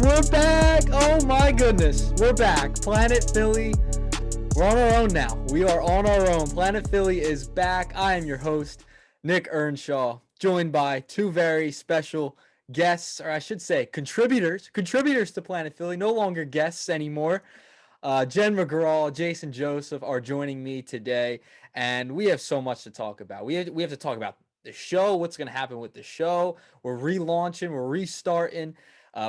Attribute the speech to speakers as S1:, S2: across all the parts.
S1: We're back. Oh my goodness. We're back. Planet Philly. We're on our own now. We are on our own. Planet Philly is back. I am your host, Nick Earnshaw, joined by two very special guests, or I should say contributors to Planet Philly, no longer guests anymore. Jenn McGraw, Jason Joseph are joining me today, and we have so much to talk about. We have to talk about the show, what's going to happen with the show. We're relaunching, we're restarting.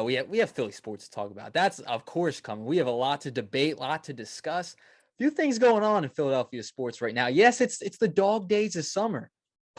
S1: We have Philly sports to talk about. That's of course coming. We have a lot to debate, a lot to discuss. A few things going on in Philadelphia sports right now. Yes, it's the dog days of summer,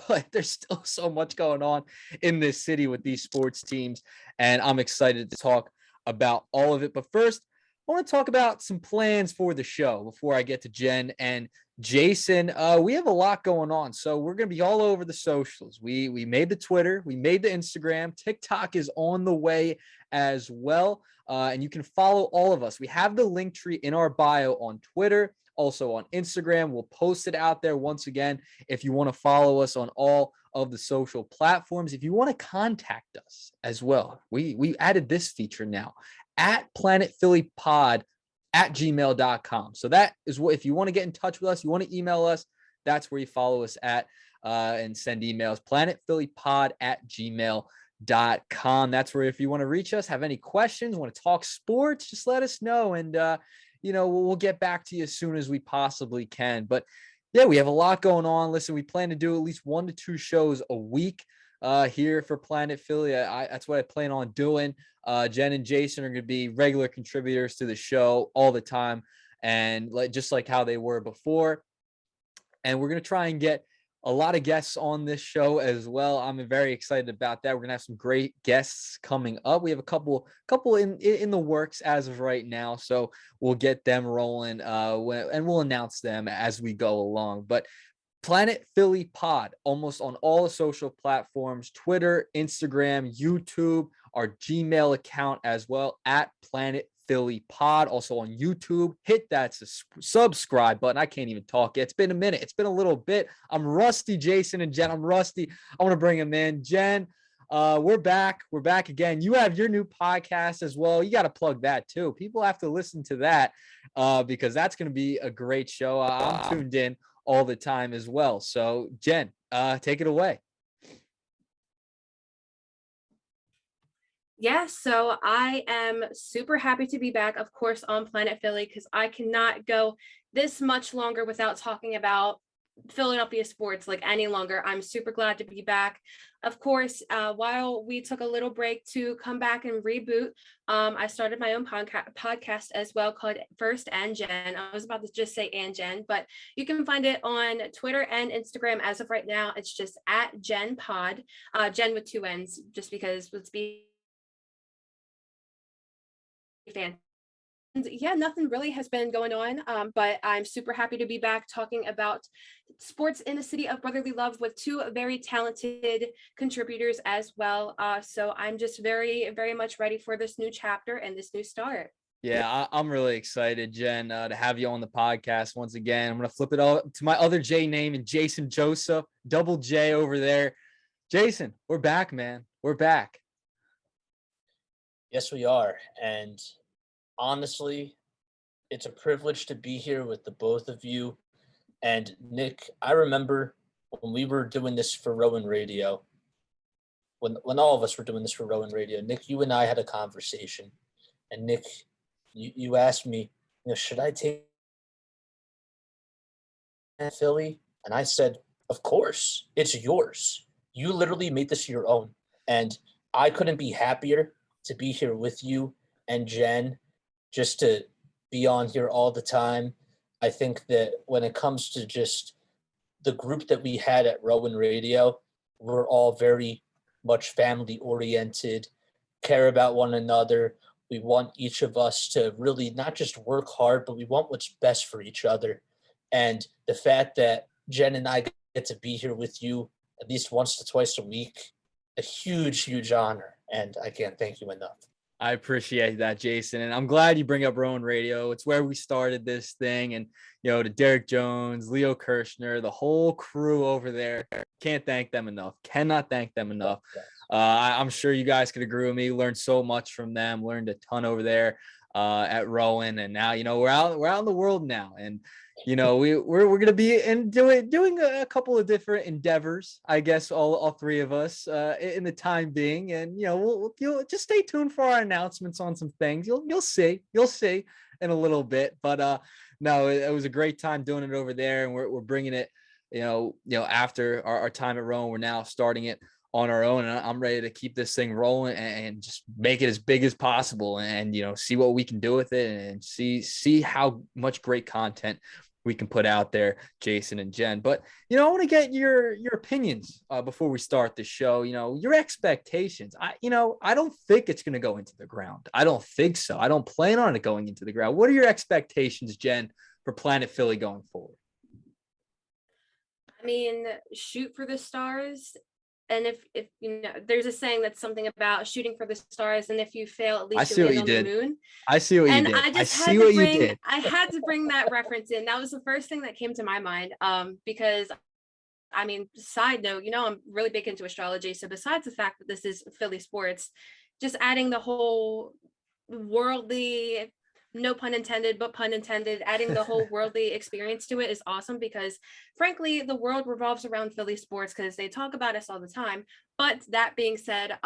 S1: but there's still so much going on in this city with these sports teams, and I'm excited to talk about all of it. But first, I want to talk about some plans for the show before I get to Jenn and Jason. We have a lot going on, so we're going to be all over the socials. We made the Twitter, we made the Instagram, TikTok is on the way as well, and you can follow all of us. We have the link tree in our bio on Twitter, also on Instagram. We'll post it out there once again if you want to follow us on all of the social platforms. If you want to contact us as well, we added this feature now at planetphillypod@gmail.com. So that is what, if you want to get in touch with us, you want to email us, that's where you follow us at and send emails, planetphillypod@gmail.com. That's where, if you want to reach us, have any questions, want to talk sports, just let us know. And, we'll get back to you as soon as we possibly can. But yeah, we have a lot going on. Listen, we plan to do at least 1 to 2 shows a week here for Planet Philly. That's what I plan on doing. Jenn and Jason are going to be regular contributors to the show all the time, and just like how they were before. And we're going to try and get a lot of guests on this show as well. I'm very excited about that. We're going to have some great guests coming up. We have a couple in the works as of right now, so we'll get them rolling and we'll announce them as we go along. But Planet Philly Pod, almost on all the social platforms, Twitter, Instagram, YouTube, our Gmail account as well, at Planet Philly Pod. Also on YouTube, hit that subscribe button. I can't even talk. It's been a minute. It's been a little bit. I'm rusty, Jason and Jenn. I'm rusty. I want to bring them in. Jenn, we're back. We're back again. You have your new podcast as well. You got to plug that too. People have to listen to that because that's going to be a great show. I'm tuned in all the time as well. So Jenn, take it away.
S2: Yeah, so I am super happy to be back, of course, on Planet Philly, because I cannot go this much longer without talking about Philadelphia sports like any longer. I'm super glad to be back. Of course, while we took a little break to come back and reboot, I started my own podcast as well called First and Jenn. I was about to just say and Jenn, but you can find it on Twitter and Instagram as of right now. It's just at Jenn Pod, Jenn with 2 N's, just because let's be fan. And yeah, nothing really has been going on, but I'm super happy to be back talking about sports in the city of brotherly love with 2 very talented contributors as well. So I'm just very, very much ready for this new chapter and this new start.
S1: Yeah, I'm really excited, Jenn, to have you on the podcast once again. I'm going to flip it all to my other J name, and Jason Joseph, double J over there. Jason, we're back, man. We're back.
S3: Yes, we are. And honestly, it's a privilege to be here with the both of you. And Nick, I remember when we were doing this for Rowan Radio, when all of us were doing this for Rowan Radio, Nick, you and I had a conversation. And Nick, you asked me, should I take Philly? And I said, of course, it's yours. You literally made this your own. And I couldn't be happier to be here with you and Jenn, just to be on here all the time. I think that when it comes to just the group that we had at Rowan Radio, we're all very much family oriented, care about one another. We want each of us to really not just work hard, but we want what's best for each other. And the fact that Jenn and I get to be here with you at least once to twice a week, a huge, huge honor. And I can't thank you enough.
S1: I appreciate that, Jason. And I'm glad you bring up Rowan Radio. It's where we started this thing. And, to Derek Jones, Leo Kirshner, the whole crew over there. Can't thank them enough. Cannot thank them enough. I'm sure you guys could agree with me. Learned so much from them. Learned a ton over there at Rowan, and now we're out in the world now, and we're gonna be doing a couple of different endeavors, I guess, all three of us in the time being, and you'll just stay tuned for our announcements on some things. You'll see in a little bit, but no, it was a great time doing it over there, and we're bringing it, after our time at Rome, we're now starting it on our own, and I'm ready to keep this thing rolling and just make it as big as possible, and see what we can do with it, and see how much great content we can put out there, Jason and Jen. But I want to get your opinions before we start the show. Your expectations. I don't think it's going to go into the ground. I don't think so. I don't plan on it going into the ground. What are your expectations, Jen, for Planet Philly going forward?
S2: I mean, shoot for the stars. And if there's a saying that's something about shooting for the stars, and if you fail, at least you'll land on the moon.
S1: I see what you did.
S2: I had to bring that reference in. That was the first thing that came to my mind. Because I mean, side note, I'm really big into astrology. So besides the fact that this is Philly sports, just adding the whole worldly, no pun intended, but pun intended, adding the whole worldly experience to it is awesome, because frankly, the world revolves around Philly sports because they talk about us all the time. But that being said,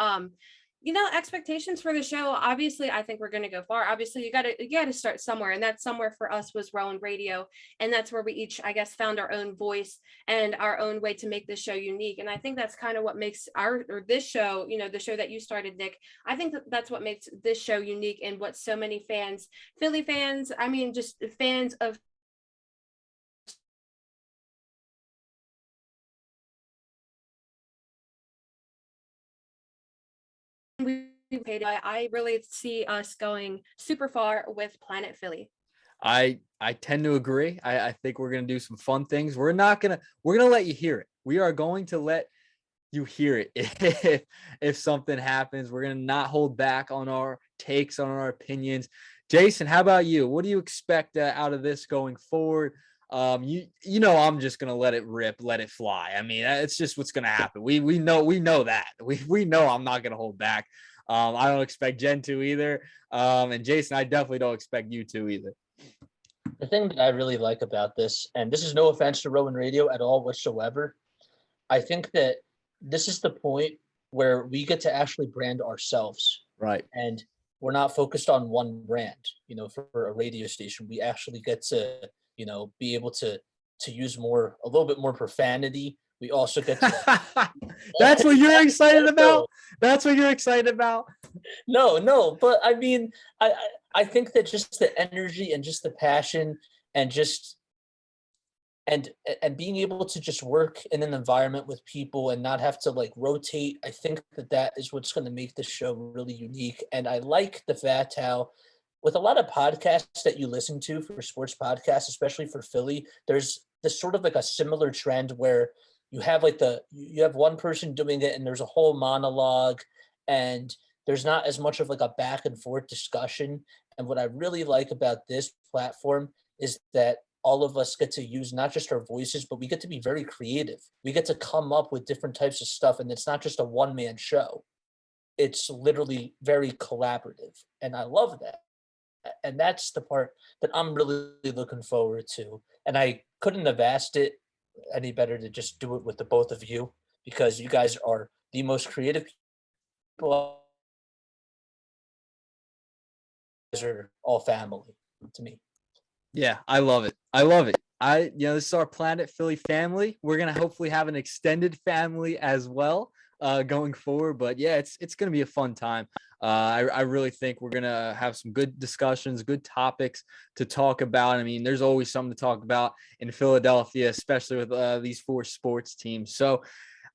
S2: expectations for the show, obviously I think we're going to go far. Obviously you got to start somewhere, and that somewhere for us was Rowan Radio, and that's where we each, I guess, found our own voice and our own way to make this show unique. And I think that's kind of what makes this show, the show that you started, Nick, I think that's what makes this show unique, and what so many fans, Philly fans, I mean just fans of I really see us going super far with Planet Philly.
S1: I tend to agree. I think we're gonna do some fun things. We're gonna let you hear it. We are going to let you hear it if something happens. We're gonna not hold back on our takes, on our opinions. Jason, how about you? What do you expect out of this going forward? I'm just gonna let it rip, let it fly. I mean, it's just what's gonna happen. We know that. We know I'm not gonna hold back. I don't expect Jen to either. And Jason, I definitely don't expect you to either.
S3: The thing that I really like about this, and this is no offense to Rowan Radio at all whatsoever, I think that this is the point where we get to actually brand ourselves.
S1: Right.
S3: And we're not focused on one brand, for a radio station. We actually get to, be able to use a little bit more profanity. We also get to
S1: That's what you're excited about? That's what you're excited about?
S3: No, but I mean, I think that just the energy and just the passion and just and being able to just work in an environment with people and not have to like rotate, I think that is what's going to make the show really unique. And I like the fact how with a lot of podcasts that you listen to for sports podcasts, especially for Philly, there's this sort of like a similar trend where you have you have one person doing it and there's a whole monologue, and there's not as much of like a back and forth discussion. And what I really like about this platform is that all of us get to use not just our voices, but we get to be very creative. We get to come up with different types of stuff, and it's not just a one-man show. It's literally very collaborative, and I love that. And that's the part that I'm really looking forward to. And I couldn't have asked it any better to just do it with the both of you, because you guys are the most creative people. You guys are all family to me.
S1: Yeah, I love it. This is our Planet Philly family. We're gonna hopefully have an extended family as well going forward. But yeah, it's gonna be a fun time. I really think we're gonna have some good discussions, good topics to talk about. I mean, there's always something to talk about in Philadelphia, especially with these four sports teams. So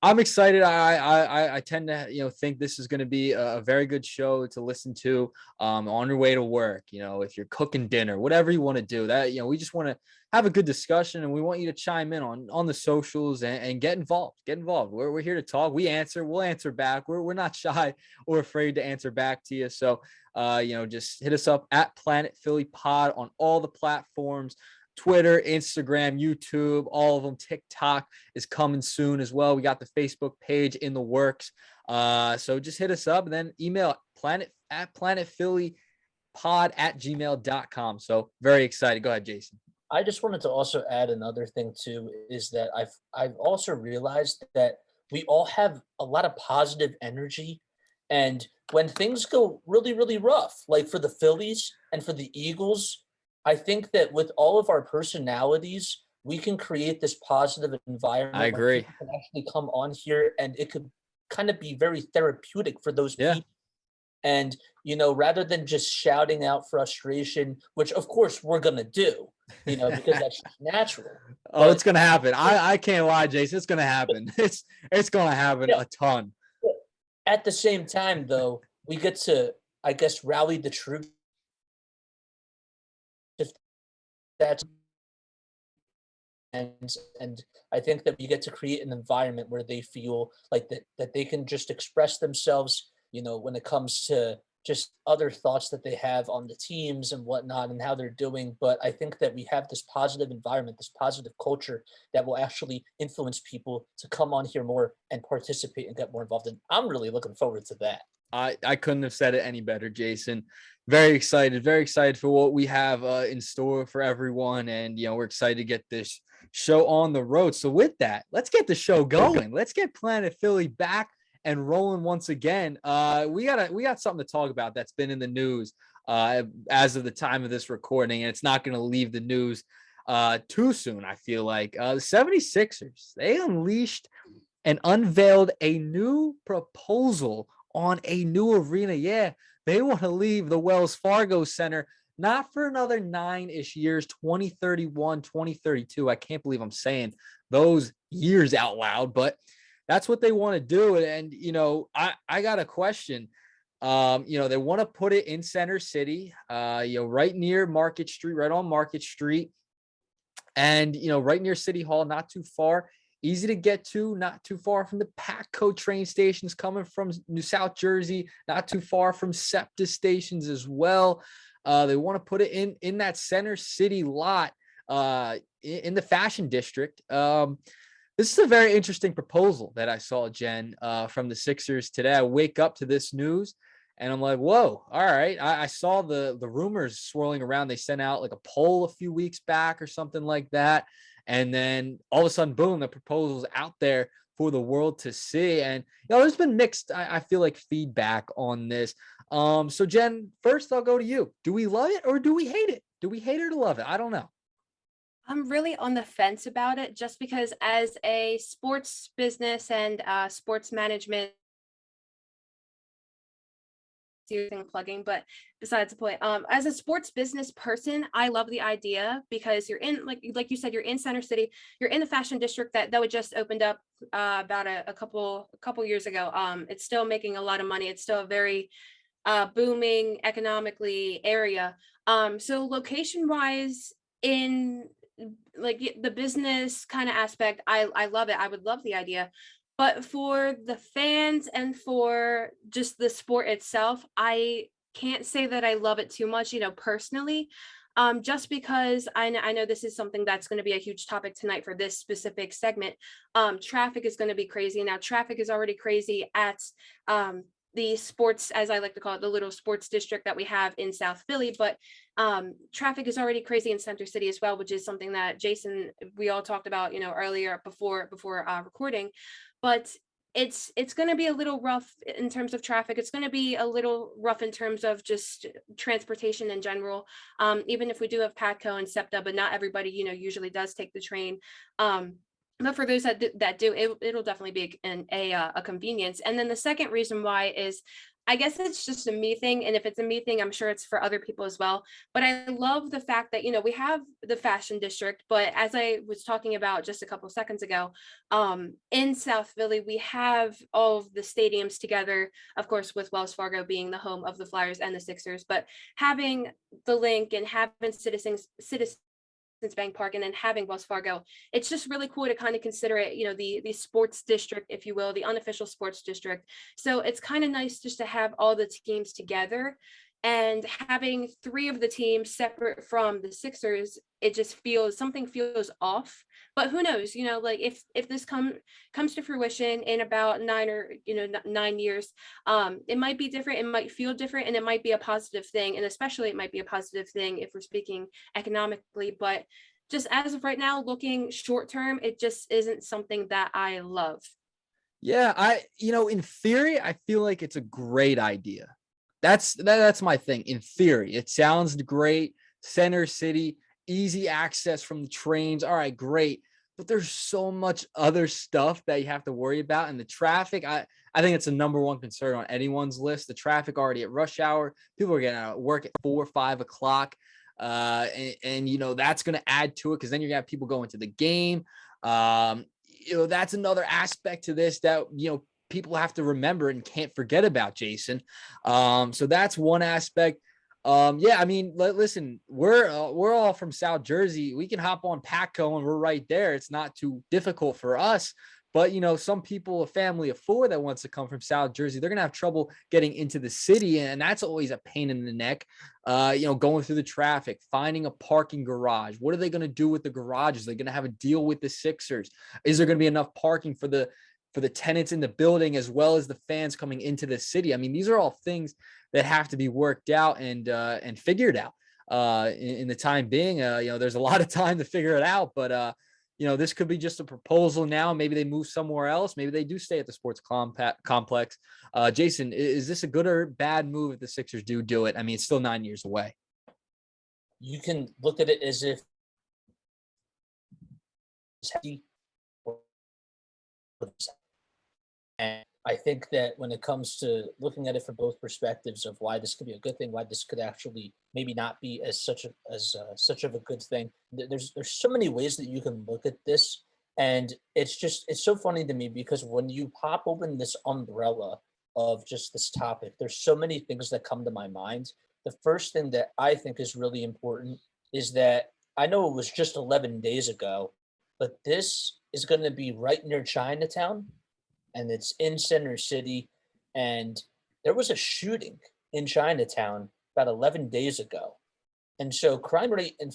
S1: I'm excited. I tend to think this is going to be a very good show to listen to on your way to work. If you're cooking dinner, whatever you want to do, that we just want to have a good discussion, and we want you to chime in on the socials and get involved. We're here to talk. We'll answer back. We're not shy or afraid to answer back to you. So just hit us up at Planet Philly Pod on all the platforms. Twitter, Instagram, YouTube, all of them. TikTok is coming soon as well. We got the Facebook page in the works. So just hit us up and then email planetphillypod@gmail.com. So very excited. Go ahead, Jason.
S3: I just wanted to also add another thing too, is that I've also realized that we all have a lot of positive energy, and when things go really, really rough, like for the Phillies and for the Eagles, I think that with all of our personalities, we can create this positive environment.
S1: I
S3: Like
S1: agree.
S3: people can actually come on here, and it could kind of be very therapeutic for those
S1: Yeah.
S3: people. And rather than just shouting out frustration, which of course we're gonna do, because that's just natural.
S1: Oh, it's
S3: But
S1: gonna happen. I can't lie, Jason. It's gonna happen. It's gonna happen
S3: yeah,
S1: a ton.
S3: but at the same time, though, we get to, I guess, rally the troops if that's and I think that we get to create an environment where they feel like that they can just express themselves, when it comes to just other thoughts that they have on the teams and whatnot and how they're doing. But I think that we have this positive environment, this positive culture that will actually influence people to come on here more and participate and get more involved. And I'm really looking forward to that.
S1: I couldn't have said it any better, Jason. Very excited for what we have in store for everyone. And, we're excited to get this show on the road. So with that, let's get the show going. Let's get Planet Philly back and rolling once again. We got something to talk about that's been in the news as of the time of this recording, and it's not going to leave the news too soon, I feel like. The 76ers, they unleashed and unveiled a new proposal on a new arena. Yeah, they want to leave the Wells Fargo Center not for another 9-ish years, 2031, 2032. I can't believe I'm saying those years out loud, but that's what they want to do. And, I got a question. They want to put it in Center City, right near Market Street, right on Market Street. And, right near City Hall, not too far. Easy to get to, not too far from the Patco train stations coming from New South Jersey, not too far from SEPTA stations as well. They want to put it in that Center City lot in the Fashion District. This is a very interesting proposal that I saw, Jen, from the Sixers today. I wake up to this news and I'm like, whoa, all right. I saw the rumors swirling around. They sent out like a poll a few weeks back or something like that. And then all of a sudden, boom, the proposal's out there for the world to see. And, there's been mixed, I feel like, feedback on this. So, Jen, first I'll go to you. Do we love it or do we hate it? Do we hate it or love it? I don't know.
S2: I'm really on the fence about it just because as a sports business and sports management plugging, but besides the point, as a sports business person, I love the idea because you're in, like you said, you're in Center City, you're in the Fashion District that would just opened up about a couple years ago. It's still making a lot of money. It's still a very booming economically area. So location wise, in like the business kind of aspect, I love it. I would love the idea. But for the fans and for just the sport itself, I can't say that I love it too much, personally, just because I know this is something that's going to be a huge topic tonight for this specific segment. Traffic is going to be crazy. Now, traffic is already crazy at the sports, as I like to call it, the little sports district that we have in South Philly, but traffic is already crazy in Center City as well, which is something that Jason, we all talked about, earlier before recording. But it's going to be a little rough in terms of traffic. It's going to be a little rough in terms of just transportation in general. Even if we do have Patco and SEPTA, but not everybody, usually does take the train. But for those that do, it'll definitely be a convenience. And then the second reason why is, I guess it's just a me thing. And if it's a me thing, I'm sure it's for other people as well. But I love the fact that, we have the Fashion District, but as I was talking about just a couple seconds ago, in South Philly, we have all of the stadiums together, of course, with Wells Fargo being the home of the Flyers and the Sixers, but having the link and having Citizens Bank Park and then having Wells Fargo, it's just really cool to kind of consider it, the sports district, if you will, the unofficial sports district. So it's kind of nice just to have all the teams together. And having three of the teams separate from the Sixers, it just feels something feels off. But who knows? Like if this comes to fruition in about 9 years, it might be different. It might feel different, and it might be a positive thing. And especially, it might be a positive thing if we're speaking economically. But just as of right now, looking short term, it just isn't something that I love.
S1: Yeah, in theory, I feel like it's a great idea. That's my thing. In theory, it sounds great. Center City, easy access from the trains. All right, great. But there's so much other stuff that you have to worry about. And the traffic, I think it's the number one concern on anyone's list. The traffic already at rush hour. People are getting out of work at 4 or 5 o'clock. And that's going to add to it, because then you're going to have people going to the game. That's another aspect to this that, people have to remember and can't forget about, Jason. So that's one aspect. Yeah, I mean, listen, we're all from South Jersey. We can hop on Patco and we're right there. It's not too difficult for us. But, some people, a family of 4 that wants to come from South Jersey, they're going to have trouble getting into the city. And that's always a pain in the neck, going through the traffic, finding a parking garage. What are they going to do with the garages? They're going to have a deal with the Sixers. Is there going to be enough parking for the tenants in the building as well as the fans coming into the city? I mean, these are all things that have to be worked out and figured out in the time being. There's a lot of time to figure it out, but this could be just a proposal now. Maybe they move somewhere else. Maybe they do stay at the sports complex. Jason, is this a good or bad move if the Sixers do it? I mean, it's still 9 years away.
S3: You can look at it as if and I think that when it comes to looking at it from both perspectives of why this could be a good thing, why this could actually maybe not be as such of a good thing, there's so many ways that you can look at this, and it's so funny to me because when you pop open this umbrella of just this topic, there's so many things that come to my mind. The first thing that I think is really important is that I know it was just 11 days ago, but this is going to be right near Chinatown, and it's in Center City. And there was a shooting in Chinatown about 11 days ago. And so crime rate in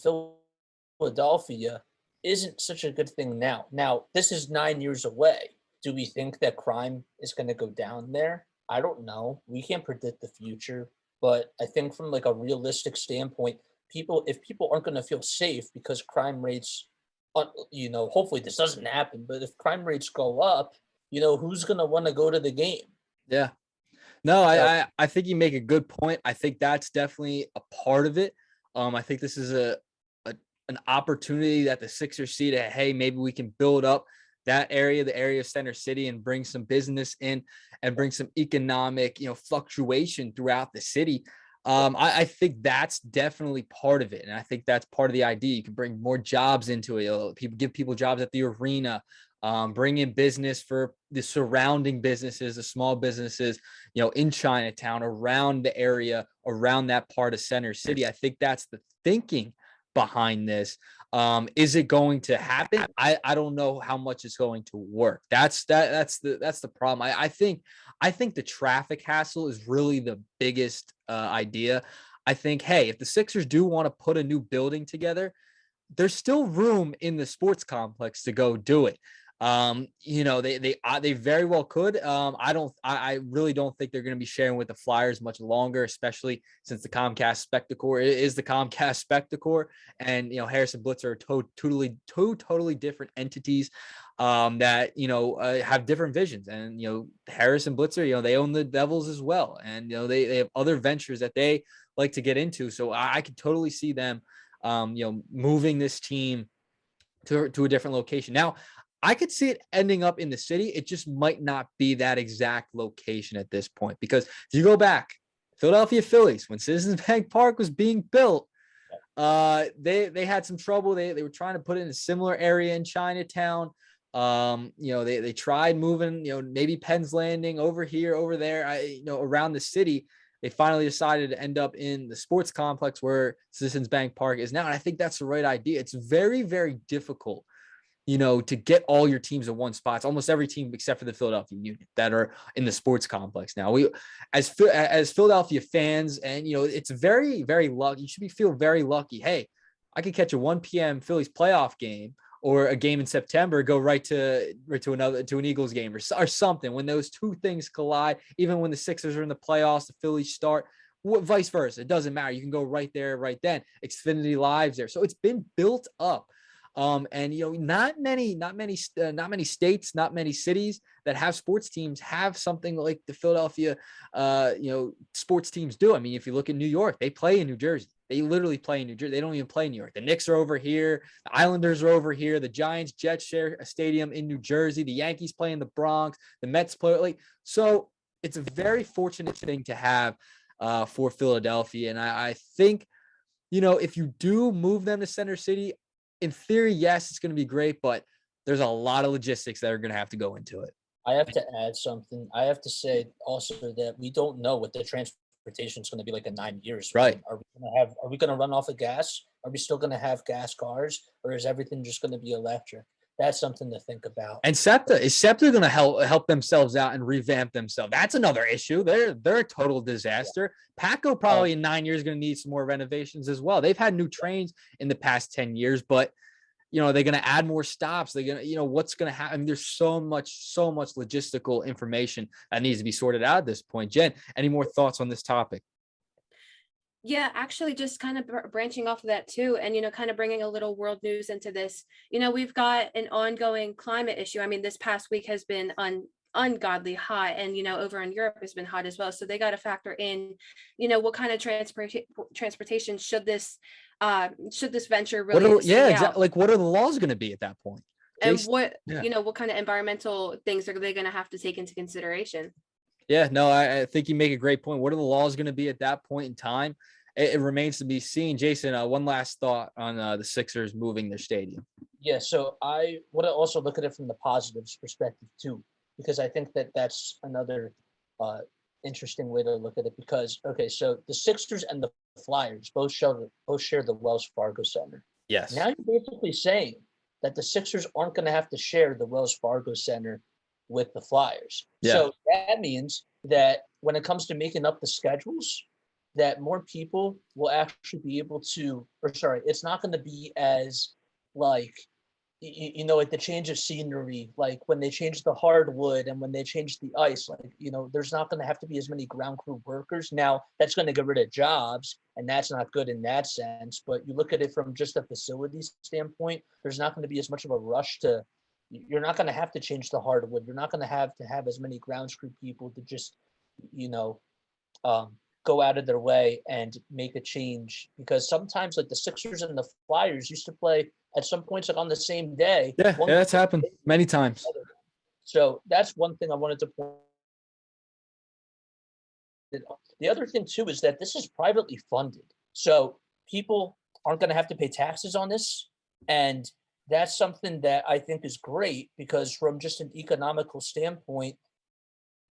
S3: Philadelphia isn't such a good thing now. Now, this is 9 years away. Do we think that crime is going to go down there? I don't know. We can't predict the future. But I think from like a realistic standpoint, if people aren't going to feel safe because crime rates, hopefully this doesn't happen, but if crime rates go up, who's going to want to go to the game?
S1: Yeah. No, I think you make a good point. I think that's definitely a part of it. I think this is an opportunity that the Sixers see that, hey, maybe we can build up that area, the area of Center City, and bring some business in and bring some economic, fluctuation throughout the city. I think that's definitely part of it. And I think that's part of the idea. You can bring more jobs into it. Give people jobs at the arena, bring in business for the surrounding businesses, the small businesses, in Chinatown, around the area, around that part of Center City. I think that's the thinking behind this. Is it going to happen? I don't know how much it's going to work. That's the problem. I think the traffic hassle is really the biggest idea. I think, hey, if the Sixers do want to put a new building together, there's still room in the sports complex to go do it. They very well could. I really don't think they're going to be sharing with the Flyers much longer, especially since the Comcast Spectacor is the Comcast Spectacor, and Harris and Blitzer are two totally different entities that have different visions. And Harris and Blitzer, they own the Devils as well, and they have other ventures that they like to get into. So I could totally see them moving this team to a different location. Now, I could see it ending up in the city. It just might not be that exact location at this point, because if you go back, Philadelphia Phillies, when Citizens Bank Park was being built, they had some trouble. They were trying to put it in a similar area in Chinatown. They tried moving, maybe Penn's Landing over here, over there, around the city. They finally decided to end up in the sports complex where Citizens Bank Park is now. And I think that's the right idea. It's very, very difficult to get all your teams in one spot. It's almost every team except for the Philadelphia Union that are in the sports complex now. We, as Philadelphia fans, and it's very, very lucky. You should feel very lucky. Hey, I could catch a 1 p.m. Phillies playoff game or a game in September, go right to an Eagles game or something. When those two things collide, even when the Sixers are in the playoffs, the Phillies start. Vice versa. It doesn't matter. You can go right there, right then. Xfinity Live's there. So it's been built up. And not many states, not many cities that have sports teams have something like the Philadelphia sports teams do. I mean, if you look at New York, they play in New Jersey. They literally play in New Jersey. They don't even play in New York. The Knicks are over here. The Islanders are over here. The Giants, Jets share a stadium in New Jersey. The Yankees play in the Bronx. The Mets play. So it's a very fortunate thing to have for Philadelphia. And I think, if you do move them to Center City, in theory, yes, it's going to be great, but there's a lot of logistics that are going to have to go into it.
S3: I have to add something. I have to say also that we don't know what the transportation is going to be like in 9 years.
S1: Right.
S3: Are we going to run off of gas? Are we still going to have gas cars, or is everything just going to be electric? That's something to think about.
S1: And is SEPTA going to help themselves out and revamp themselves? That's another issue. They're a total disaster. Paco probably in 9 years going to need some more renovations as well. They've had new trains in the past 10 years, but they're going to add more stops. They're going to, what's going to happen? I mean, there's so much logistical information that needs to be sorted out at this point. Jen, any more thoughts on this topic?
S2: Yeah, actually just kind of branching off of that too, and kind of bringing a little world news into this. We've got an ongoing climate issue. I mean, this past week has been ungodly hot, and over in Europe has been hot as well. So they got to factor in, what kind of transportation should this venture really
S1: exactly. Like, what are the laws going to be at that point?
S2: And what kind of environmental things are they going to have to take into consideration?
S1: Yeah, no, I think you make a great point. What are the laws going to be at that point in time? It remains to be seen. Jason, one last thought on the Sixers moving their stadium.
S3: Yeah, so I want to also look at it from the positives perspective too, because I think that that's another interesting way to look at it. Because so the Sixers and the Flyers both share the Wells Fargo Center.
S1: Yes.
S3: Now you're basically saying that the Sixers aren't going to have to share the Wells Fargo Center with the Flyers.
S1: Yeah.
S3: So that means that when it comes to making up the schedules, that more people will actually be able to, it's not going to be as like, like the change of scenery, like when they change the hardwood and when they change the ice, there's not going to have to be as many ground crew workers. Now that's going to get rid of jobs, and that's not good in that sense. But you look at it from just a facilities standpoint, there's not going to be as much of a rush you're not going to have to change the hardwood. You're not going to have as many grounds crew people to just, go out of their way and make a change. Because sometimes like the Sixers and the Flyers used to play at some points like on the same day.
S1: Yeah, that's happened many times.
S3: So that's one thing I wanted to point. The other thing too is that this is privately funded. So people aren't going to have to pay taxes on this. And that's something that I think is great, because from just an economical standpoint,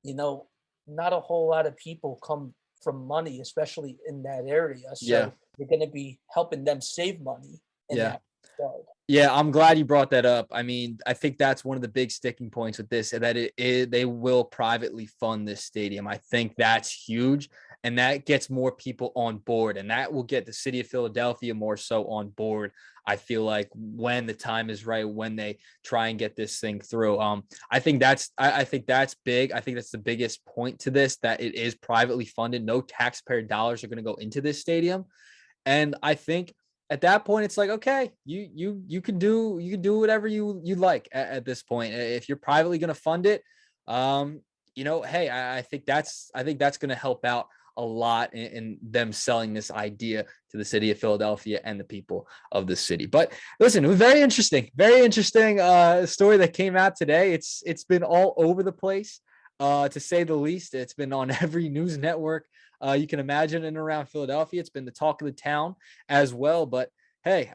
S3: not a whole lot of people come from money, especially in that area. So you're going to be helping them save money in that regard.
S1: Yeah, I'm glad you brought that up. I mean, I think that's one of the big sticking points with this, that they will privately fund this stadium. I think that's huge, and that gets more people on board, and that will get the city of Philadelphia more so on board. I feel like when the time is right, when they try and get this thing through. I think that's big. I think that's the biggest point to this, that it is privately funded. No taxpayer dollars are going to go into this stadium. And I think at that point, it's like, okay, you can do whatever you like at this point. If you're privately going to fund it, hey, I think that's going to help out a lot in them selling this idea to the city of Philadelphia and the people of the city. But listen, it was very interesting story that came out today. It's been all over the place, to say the least. It's been on every news network you can imagine in and around Philadelphia. It's been the talk of the town as well. But hey,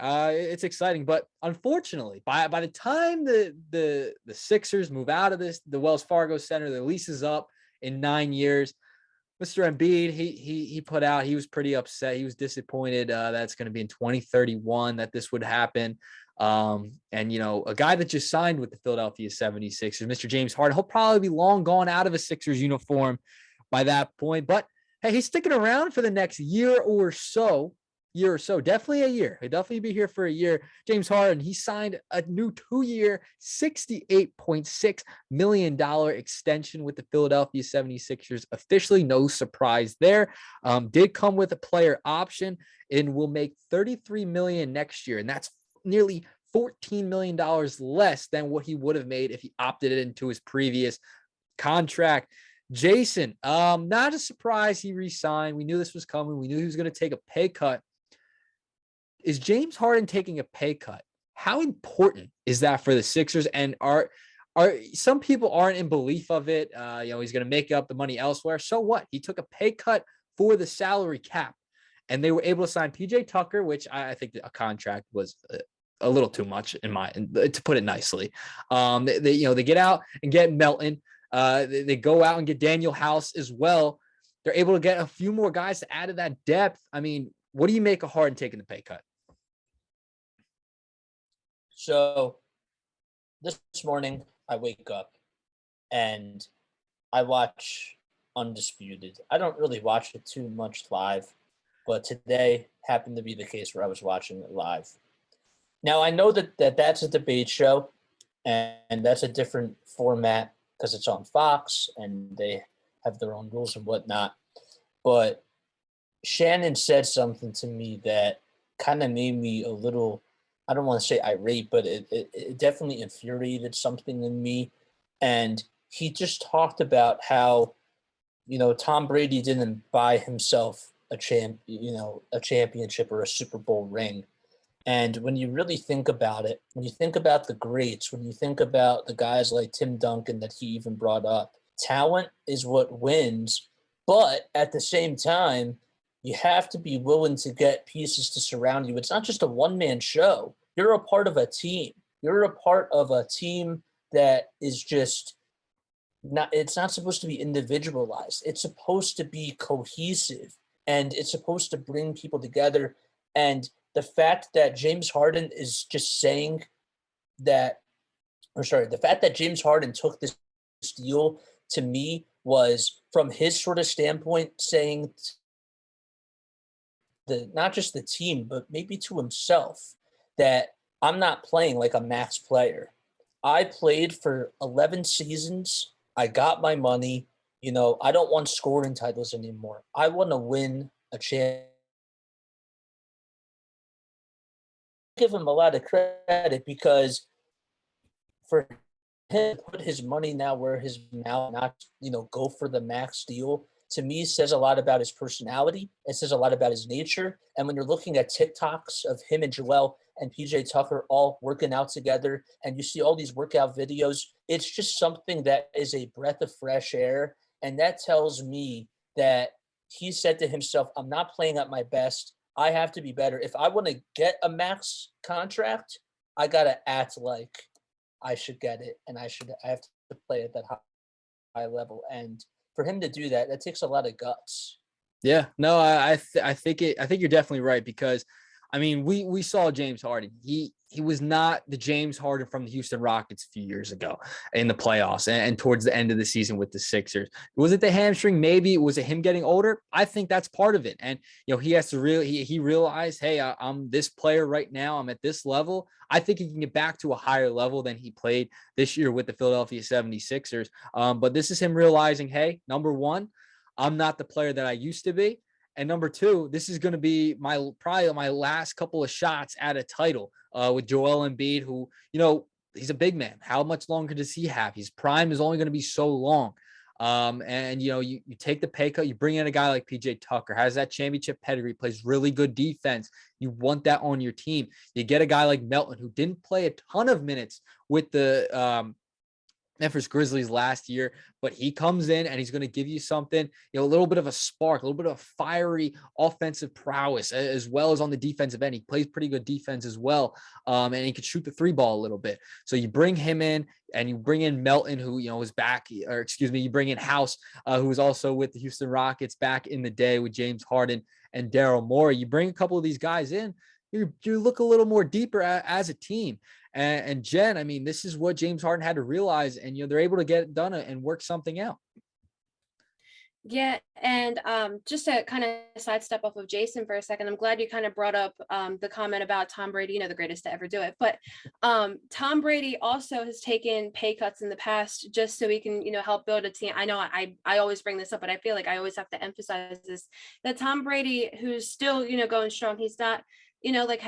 S1: it's exciting. But unfortunately, by the time the Sixers move out of the Wells Fargo Center, the lease is up in 9 years. Mr. Embiid, he put out, he was pretty upset. He was disappointed that it's going to be in 2031 that this would happen. And, you know, a guy that just signed with the Philadelphia 76ers, Mr. James Harden, he'll probably be long gone out of a Sixers uniform by that point. But, hey, he's sticking around for the next year or so. Definitely a year. He'll definitely be here for a year. James Harden, he signed a new 2-year, $68.6 million extension with the Philadelphia 76ers. Officially, no surprise there. Did come with a player option and will make $33 million next year. And that's nearly $14 million less than what he would have made if he opted into his previous contract. Jason, not a surprise he re-signed. We knew this was coming. We knew he was going to take a pay cut. Is James Harden taking a pay cut? How important is that for the Sixers? And are some people aren't in belief of it? You know, he's going to make up the money elsewhere. So what? He took a pay cut for the salary cap, and they were able to sign PJ Tucker, which I think a contract was a little too much to put it nicely. They get out and get Melton. They go out and get Daniel House as well. They're able to get a few more guys to add to that depth. I mean, what do you make of Harden taking the pay cut?
S3: So this morning I wake up and I watch Undisputed. I don't really watch it too much live, but today happened to be the case where I was watching it live. Now, I know that's a debate show, and that's a different format because it's on Fox and they have their own rules and whatnot. But Shannon said something to me that kind of made me a little, I don't want to say irate, but it definitely infuriated something in me. And he just talked about how, you know, Tom Brady didn't buy himself a championship or a Super Bowl ring. And when you really think about it, when you think about the greats, when you think about the guys like Tim Duncan that he even brought up, talent is what wins. But at the same time, you have to be willing to get pieces to surround you. It's not just a one-man show. You're a part of a team. You're a part of a team that is just not, it's not supposed to be individualized. It's supposed to be cohesive, and it's supposed to bring people together. And the fact that James Harden is just saying that, the fact that James Harden took this deal, to me, was from his sort of standpoint saying not just the team, but maybe to himself, that I'm not playing like a max player. I played for 11 seasons. I got my money. You know, I don't want scoring titles anymore. I want to win a championship. Give him a lot of credit, because for him to put his money now where his mouth, not, you know, go for the max deal, to me says a lot about his personality. It says a lot about his nature. And when you're looking at TikToks of him and Joel and PJ Tucker all working out together, and you see all these workout videos, it's just something that is a breath of fresh air. And that tells me that he said to himself, I'm not playing at my best. I have to be better. If I want to get a max contract, I got to act like I should get it, and I have to play at that high level. And for him to do that, that takes a lot of guts.
S1: Yeah, no, I think you're definitely right, because I mean, we saw James Harden. He was not the James Harden from the Houston Rockets a few years ago in the playoffs and towards the end of the season with the Sixers. Was it the hamstring? Maybe. Was it him getting older? I think that's part of it. And, you know, he has to really, he realized, hey, I'm this player right now. I'm at this level. I think he can get back to a higher level than he played this year with the Philadelphia 76ers. But this is him realizing, hey, number one, I'm not the player that I used to be. And number two, this is going to be probably my last couple of shots at a title with Joel Embiid, who, you know, he's a big man. How much longer does he have? His prime is only going to be so long. And, you know, you take the pay cut, you bring in a guy like PJ Tucker, has that championship pedigree, plays really good defense. You want that on your team. You get a guy like Melton, who didn't play a ton of minutes with the Memphis Grizzlies last year, but he comes in and he's going to give you something, a little bit of a spark, a little bit of fiery offensive prowess, as well as on the defensive end. He plays pretty good defense as well. And he could shoot the three ball a little bit. So you bring him in and you bring in Melton, who, is back, or excuse me, you bring in House, who was also with the Houston Rockets back in the day with James Harden and Daryl Morey. You bring a couple of these guys in, you look a little more deeper as a team. And Jen, I mean, this is what James Harden had to realize, and they're able to get it done and work something out.
S2: Yeah, and just to kind of sidestep off of Jason for a second, I'm glad you kind of brought up the comment about Tom Brady, the greatest to ever do it. But Tom Brady also has taken pay cuts in the past just so he can, help build a team. I know I always bring this up, but I feel like I always have to emphasize this, that Tom Brady, who's still, going strong, he's not, like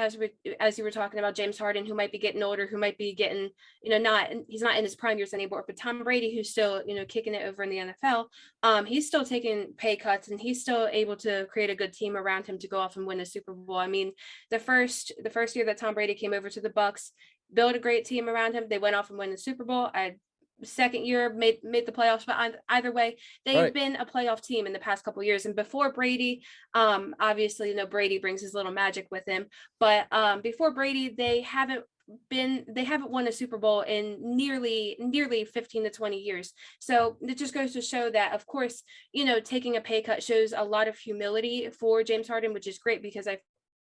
S2: as you were talking about James Harden, who might be getting older, who might be getting, he's not in his prime years anymore, but Tom Brady, who's still, kicking it over in the NFL, he's still taking pay cuts and he's still able to create a good team around him to go off and win a Super Bowl. I mean, the first year that Tom Brady came over to the Bucks, built a great team around him. They went off and won the Super Bowl. Second year made the playoffs, but either way, they've been a playoff team in the past couple of years. And before Brady, obviously, Brady brings his little magic with him, but before Brady, they haven't won a Super Bowl in nearly 15 to 20 years. So it just goes to show that, of course, taking a pay cut shows a lot of humility for James Harden, which is great, because I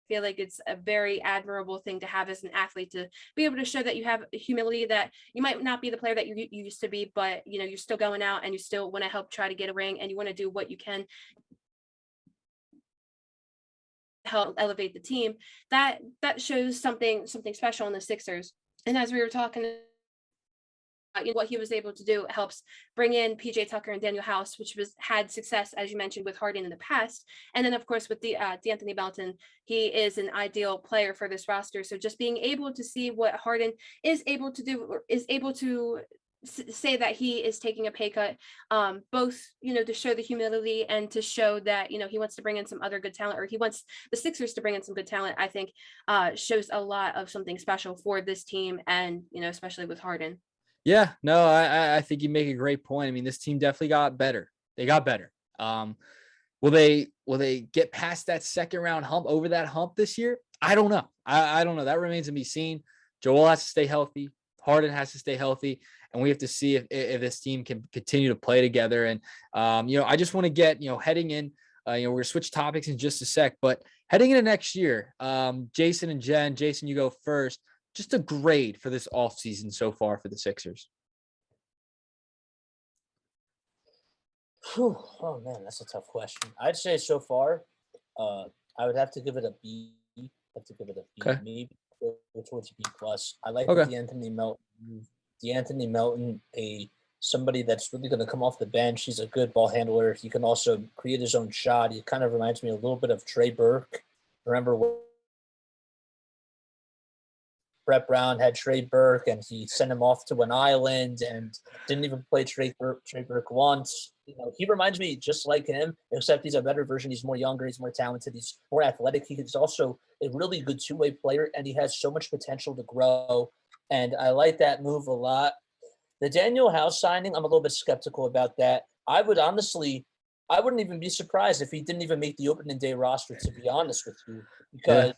S2: feel like it's a very admirable thing to have as an athlete, to be able to show that you have humility, that you might not be the player that you used to be, but you're still going out and you still want to help try to get a ring, and you want to do what you can help elevate the team. That shows something special in the Sixers. And as we were talking, what he was able to do helps bring in PJ Tucker and Daniel House, which had success, as you mentioned, with Harden in the past. And then, of course, with the D'Anthony Melton, he is an ideal player for this roster. So just being able to see what Harden is able to do, or is able to say that he is taking a pay cut, both, to show the humility and to show that, he wants to bring in some other good talent, or he wants the Sixers to bring in some good talent, I think shows a lot of something special for this team, and, especially with Harden.
S1: Yeah, no, I think you make a great point. I mean, this team definitely got better. They got better. Will they get past that second round hump, over that hump this year? I don't know. I don't know. That remains to be seen. Joel has to stay healthy. Harden has to stay healthy, and we have to see if this team can continue to play together. And I just want to get, heading in. We're gonna switch topics in just a sec, but heading into next year, Jason and Jen. Jason, you go first. Just a grade for this offseason so far for the Sixers.
S3: Whew. Oh man, that's a tough question. I'd say so far, I would have to give it a B. Have to give it a B,
S1: Okay.
S3: maybe go towards B plus. I like
S1: Okay.
S3: the D'Anthony Melton, somebody that's really going to come off the bench. He's a good ball handler. He can also create his own shot. He kind of reminds me a little bit of Trey Burke. Remember when Brett Brown had Trey Burke and he sent him off to an island and didn't even play Trey Burke once. He reminds me just like him, except he's a better version. He's more younger. He's more talented. He's more athletic. He's also a really good two-way player, and he has so much potential to grow. And I like that move a lot. The Daniel House signing, I'm a little bit skeptical about that. I wouldn't even be surprised if he didn't even make the opening day roster, to be honest with you, because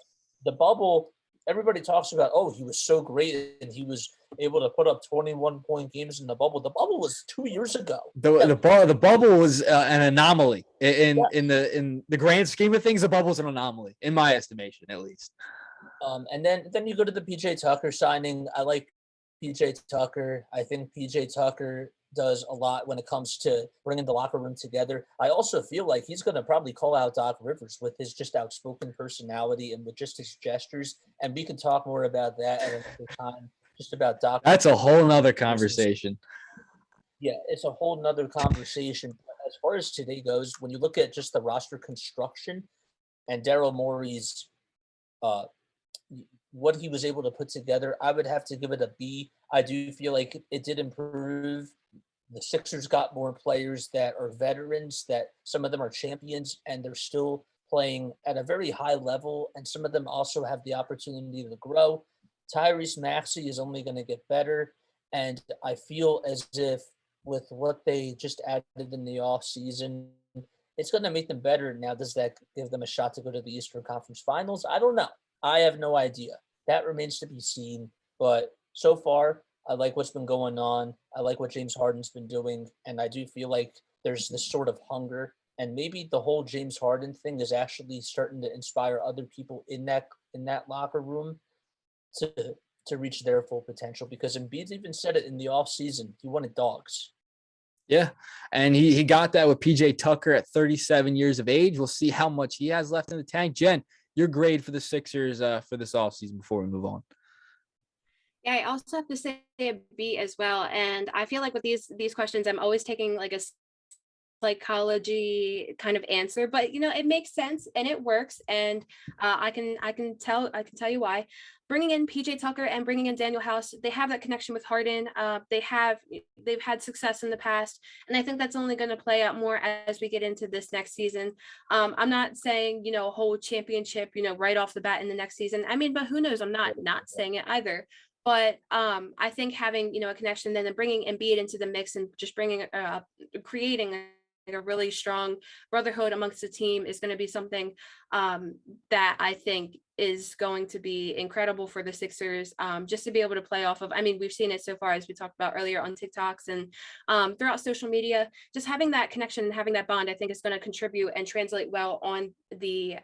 S3: the bubble, everybody talks about, oh, he was so great and he was able to put up 21-point games in the bubble. The bubble was 2 years ago.
S1: The bubble was an anomaly in the grand scheme of things. The bubble was an anomaly, in my estimation, at least.
S3: And then you go to the PJ Tucker signing. I like PJ Tucker. I think PJ Tucker does a lot when it comes to bringing the locker room together. I also feel like he's going to probably call out Doc Rivers with his just outspoken personality and with just his gestures. And we can talk more about that at another time, just about Doc.
S1: That's a whole nother conversation.
S3: Yeah, it's a whole nother conversation. But as far as today goes, when you look at just the roster construction and Daryl Morey's what he was able to put together, I would have to give it a B. I do feel like it did improve. The Sixers got more players that are veterans, that some of them are champions, and they're still playing at a very high level, and some of them also have the opportunity to grow. Tyrese Maxey is only going to get better, And I feel as if with what they just added in the offseason, it's going to make them better. Now, does that give them a shot to go to the Eastern Conference Finals? I don't know. I have no idea. That remains to be seen. But so far, I like what's been going on. I like what James Harden's been doing. And I do feel like there's this sort of hunger. And maybe the whole James Harden thing is actually starting to inspire other people in that locker room to reach their full potential, because Embiid even said it in the offseason. He wanted dogs.
S1: Yeah, and he got that with PJ Tucker at 37 years of age. We'll see how much he has left in the tank. Jen, your grade for the Sixers for this offseason before we move on.
S2: Yeah, I also have to say a B as well. And I feel like with these questions, I'm always taking like a psychology kind of answer, but it makes sense and it works. And I can tell you why. Bringing in PJ Tucker and bringing in Daniel House, they have that connection with Harden. They've had success in the past, and I think that's only going to play out more as we get into this next season. I'm not saying a whole championship right off the bat in the next season. I mean, but who knows? I'm not saying it either. But I think having a connection, then bringing Embiid into the mix and just creating a really strong brotherhood amongst the team is going to be something that I think is going to be incredible for the Sixers, just to be able to play off of. I mean, we've seen it so far, as we talked about earlier, on TikToks and throughout social media. Just having that connection and having that bond, I think, is going to contribute and translate well on the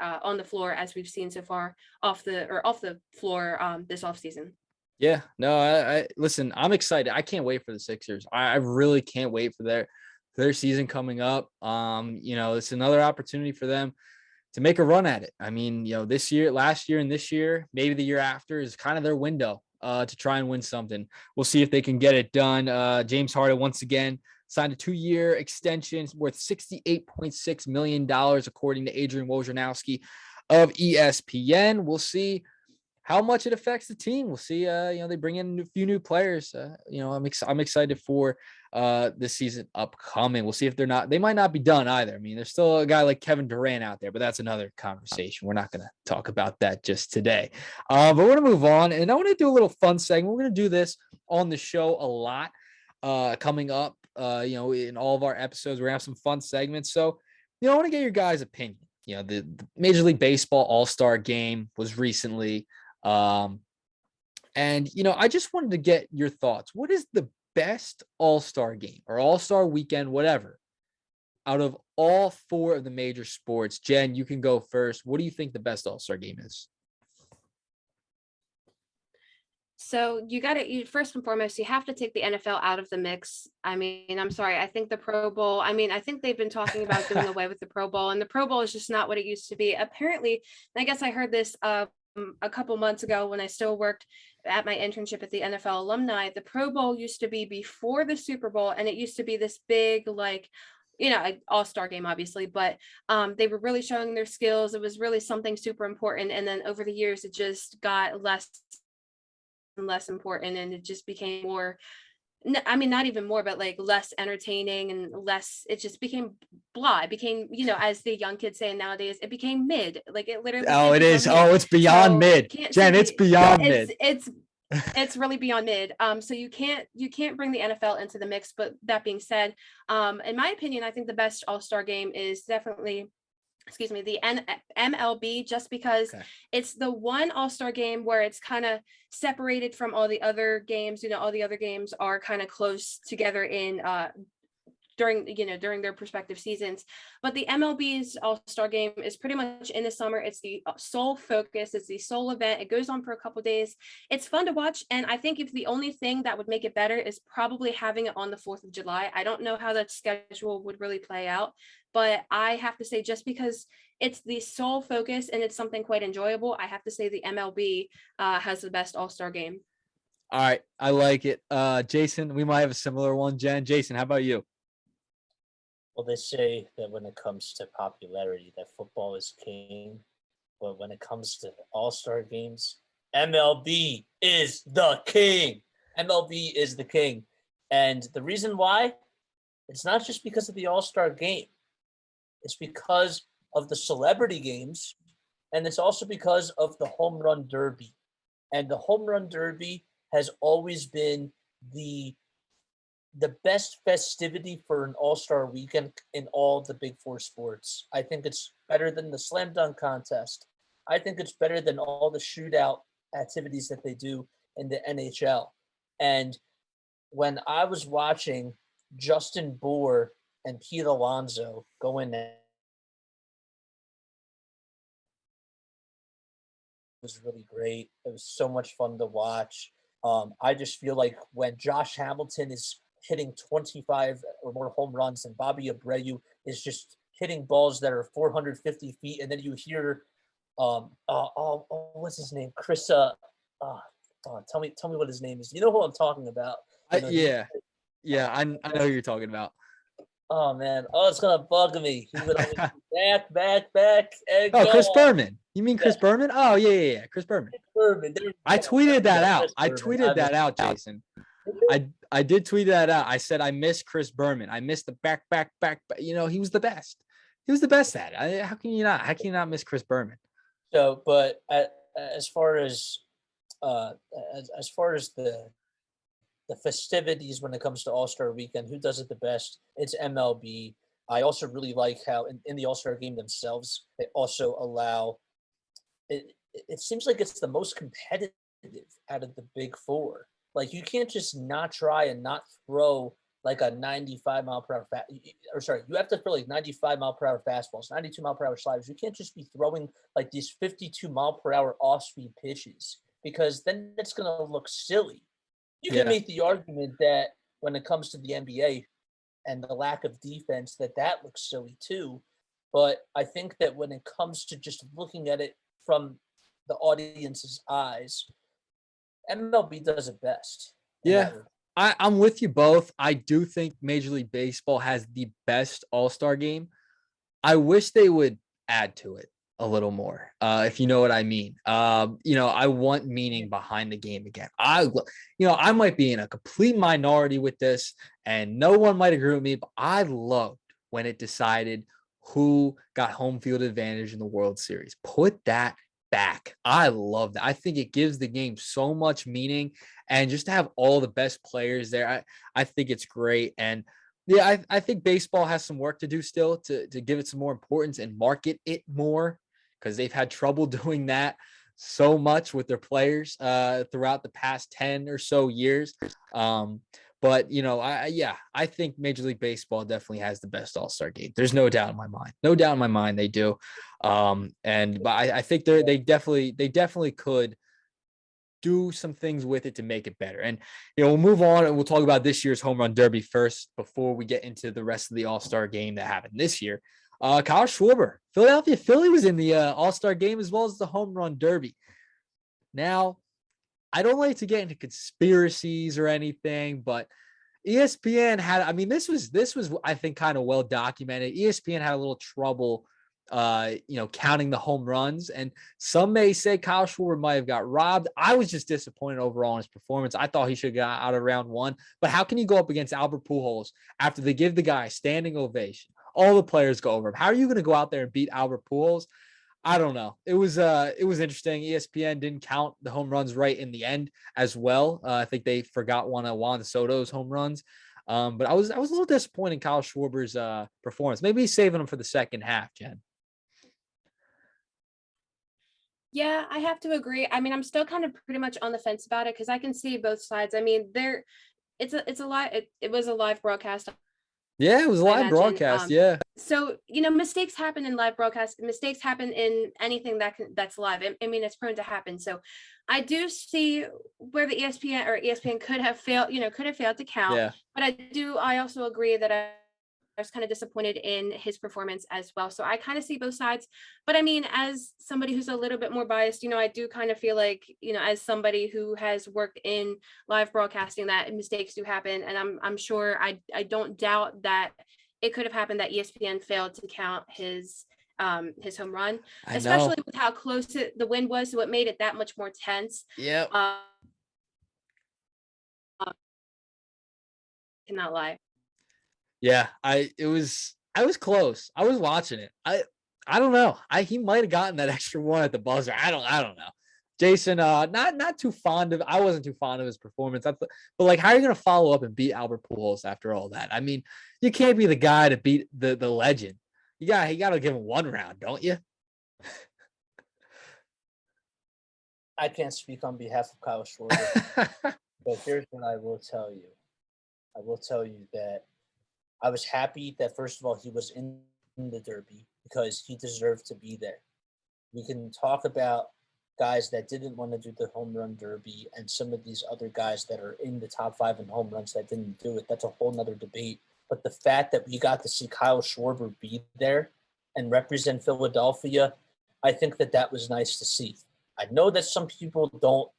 S2: floor, as we've seen so far off the floor this offseason.
S1: Yeah, no, I listen, I'm excited. I can't wait for the Sixers. I really can't wait for their season coming up. It's another opportunity for them to make a run at it. I mean, this year, last year, and this year, maybe the year after is kind of their window to try and win something. We'll see if they can get it done. James Harden once again signed a 2-year extension worth $68.6 million, according to Adrian Wojnarowski of ESPN. We'll see how much it affects the team. We'll see. They bring in a few new players. I'm excited for this season upcoming. We'll see if they might not be done either. I mean, there's still a guy like Kevin Durant out there, but that's another conversation. We're not going to talk about that just today. But we're going to move on, and I want to do a little fun segment. We're going to do this on the show a lot coming up. In all of our episodes, we're going to have some fun segments. So, I want to get your guys' opinion. The Major League Baseball All-Star Game was recently. I just wanted to get your thoughts. What is the best All-Star game or All-Star weekend, whatever, out of all 4 of the major sports? Jen, you can go first. What do you think the best All-Star game is?
S2: So you first and foremost, you have to take the NFL out of the mix. I mean, I'm sorry. I think the Pro Bowl, I think they've been talking about doing away with the Pro Bowl, and the Pro Bowl is just not what it used to be. Apparently, I guess I heard this a couple months ago when I still worked at my internship at the NFL alumni. The Pro Bowl used to be before the Super Bowl, and it used to be this big, all-star game, obviously, but they were really showing their skills. It was really something super important. And then over the years, it just got less and less important, and it just became more, not even more, but less entertaining and less, it just became blah. It became, as the young kids say nowadays, it became mid. It literally.
S1: Oh, it is. Oh, it's beyond mid. Jen, it's beyond mid.
S2: It's really beyond mid. So you can't bring the NFL into the mix. But that being said, in my opinion, I think the best All-Star game is definitely, the MLB, just because it's the one All-Star game where it's kind of separated from all the other games. All the other games are kind of close together in during their respective seasons. But the MLB's All-Star game is pretty much in the summer. It's the sole focus. It's the sole event. It goes on for a couple days. It's fun to watch. And I think if the only thing that would make it better is probably having it on the 4th of July. I don't know how that schedule would really play out, but I have to say, just because it's the sole focus and it's something quite enjoyable, I have to say the MLB has the best All-Star game.
S1: All right. I like it. Jason, we might have a similar one. Jen, Jason, how about you?
S3: Well, they say that when it comes to popularity, that football is king. But when it comes to all-star games, MLB is the king. MLB is the king. And the reason why, it's not just because of the all-star game. It's because of the celebrity games, and it's also because of the home run derby. And the home run derby has always been the best festivity for an all-star weekend in all the big four sports. I think it's better than the slam dunk contest. I think it's better than all the shootout activities that they do in the NHL. And when I was watching Justin Bohr and Pete Alonso go in there, it was really great. It was so much fun to watch. I just feel like when Josh Hamilton is hitting 25 or more home runs and Bobby Abreu is just hitting balls that are 450 feet, and then you hear, what's his name? Chris, tell me what his name is. You know who I'm talking about. You know,
S1: Yeah, I know who you're talking about.
S3: Oh man, it's gonna bug me. He would always back, and
S1: Oh,
S3: go.
S1: Chris Berman. You mean Chris Berman? Oh, yeah. Chris Berman.
S3: Berman.
S1: I tweeted that out. I
S3: Berman.
S1: tweeted that out, Jason. I did tweet that out. I said I miss Chris Berman. I miss the back. You know, he was the best. He was the best at it. How can you not miss Chris Berman?
S3: So, but as far as the festivities when it comes to All-Star Weekend, who does it the best? It's MLB. I also really like how in the All-Star game themselves, they also allow it. It seems like it's the most competitive out of the big four. Like you can't just not try and not throw like a 95 mile per hour you have to throw like 95 mile per hour fastballs, 92 mile per hour sliders. You can't just be throwing like these 52 mile per hour off speed pitches because then it's gonna look silly. You can make the argument that when it comes to the NBA and the lack of defense, that looks silly too. But I think that when it comes to just looking at it from the audience's eyes, MLB does it best.
S1: Yeah, I'm with you both. I do think Major League Baseball has the best All-Star game. I wish they would add to it a little more, if you know what I mean. I want meaning behind the game again. I might be in a complete minority with this, and no one might agree with me, but I loved when it decided who got home field advantage in the World Series. Put that back. I love that. I think it gives the game so much meaning, and just to have all the best players there, I think it's great. And yeah, I think baseball has some work to do still to give it some more importance and market it more, because they've had trouble doing that so much with their players throughout the past 10 or so years. But I think Major League Baseball definitely has the best All-Star game. There's no doubt in my mind. No doubt in my mind they do. But I think they definitely could do some things with it to make it better. And we'll move on and we'll talk about this year's home run derby first before we get into the rest of the All-Star game that happened this year. Kyle Schwarber, Philadelphia Philly was in the All-Star game as well as the home run derby. Now, I don't like to get into conspiracies or anything, but ESPN had, this was I think kind of well documented. ESPN had a little trouble counting the home runs, and some may say Kyle Schwarber might have got robbed. I was just disappointed overall in his performance. I thought he should have got out of round one, but how can you go up against Albert Pujols after they give the guy a standing ovation? All the players go over him. How are you going to go out there and beat Albert Pujols? I don't know. It was interesting. ESPN didn't count the home runs right in the end as well. I think they forgot one of Juan Soto's home runs. But I was a little disappointed in Kyle Schwarber's performance. Maybe he's saving him for the second half, Jen.
S2: Yeah, I have to agree. I'm still kind of pretty much on the fence about it because I can see both sides. It's a live. It was a live broadcast.
S1: Yeah, it was a live broadcast. Yeah.
S2: So mistakes happen in live broadcast. Mistakes happen in anything that's live. It's prone to happen. So, I do see where the ESPN could have failed. Could have failed to count.
S1: Yeah.
S2: But I also agree that I was kind of disappointed in his performance as well. So I kind of see both sides. But as somebody who's a little bit more biased, I do kind of feel like, as somebody who has worked in live broadcasting, that mistakes do happen. And I'm sure I don't doubt that it could have happened that ESPN failed to count his home run, especially with how close the wind was. So it made it that much more tense.
S1: Yeah.
S2: Cannot lie.
S1: Yeah, I was close. I was watching it. I don't know. He might have gotten that extra one at the buzzer. I don't know. Jason, not too fond of. I wasn't too fond of his performance. But like, how are you going to follow up and beat Albert Pujols after all that? I mean, you can't be the guy to beat the legend. You got to give him one round, don't you?
S3: I can't speak on behalf of Kyle Schwarber, but here's what I will tell you. I will tell you that I was happy that, first of all, he was in the Derby because he deserved to be there. We can talk about guys that didn't want to do the home run derby and some of these other guys that are in the top 5 in home runs that didn't do it. That's a whole nother debate. But the fact that we got to see Kyle Schwarber be there and represent Philadelphia, I think that was nice to see. I know that some people don't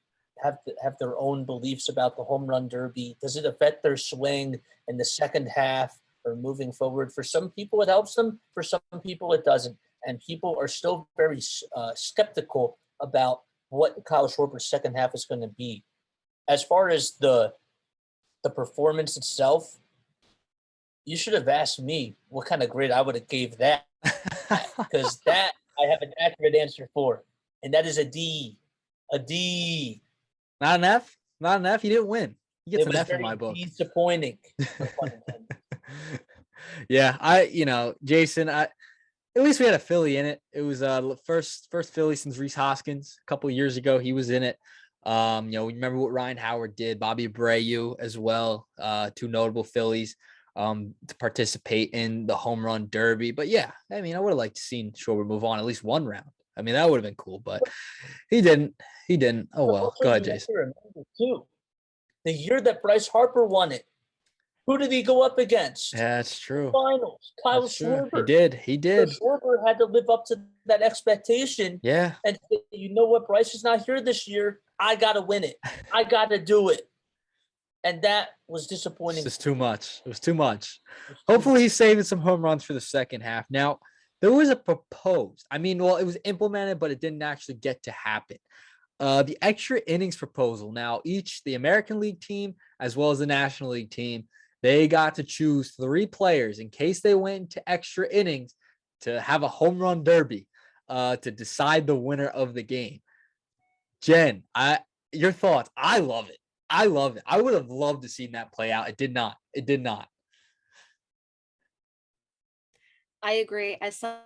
S3: have their own beliefs about the home run derby. Does it affect their swing in the second half or moving forward? For some people, it helps them. For some people, it doesn't. And people are still very skeptical about what Kyle Schwarber's second half is going to be. As far as the performance itself, you should have asked me what kind of grade I would have gave that, because that I have an accurate answer for, and that is a D. A D.
S1: Not an F. Not an F. He didn't win. He gets an F in my book.
S3: Disappointing.
S1: Yeah, Jason, at least we had a Philly in it. It was first Philly since Rhys Hoskins a couple of years ago. He was in it. We remember what Ryan Howard did, Bobby Abreu as well, 2 notable Phillies to participate in the home run derby. But yeah, I mean, I would have liked to seen Schwarber move on at least one round. I mean, that would have been cool, but he didn't. Oh well. Go ahead, Jason.
S3: Remember too, the year that Bryce Harper won it, who did he go up against?
S1: Yeah, that's true.
S3: Finals, Kyle Schwarber.
S1: He did.
S3: So Schwarber had to live up to that expectation.
S1: Yeah.
S3: And you know what? Bryce is not here this year. I got to win it. I got to do it. And that was disappointing.
S1: It was too much. It was too much. Hopefully he's saving some home runs for the second half. Now, there was a proposed. I mean, well, it was implemented, but it didn't actually get to happen. The extra innings proposal. Now, the American League team as well as the National League team, they got to choose 3 players in case they went into extra innings to have a home run derby to decide the winner of the game. Jen, your thoughts? I love it. I would have loved to see that play out. It did not.
S2: I agree. As somebody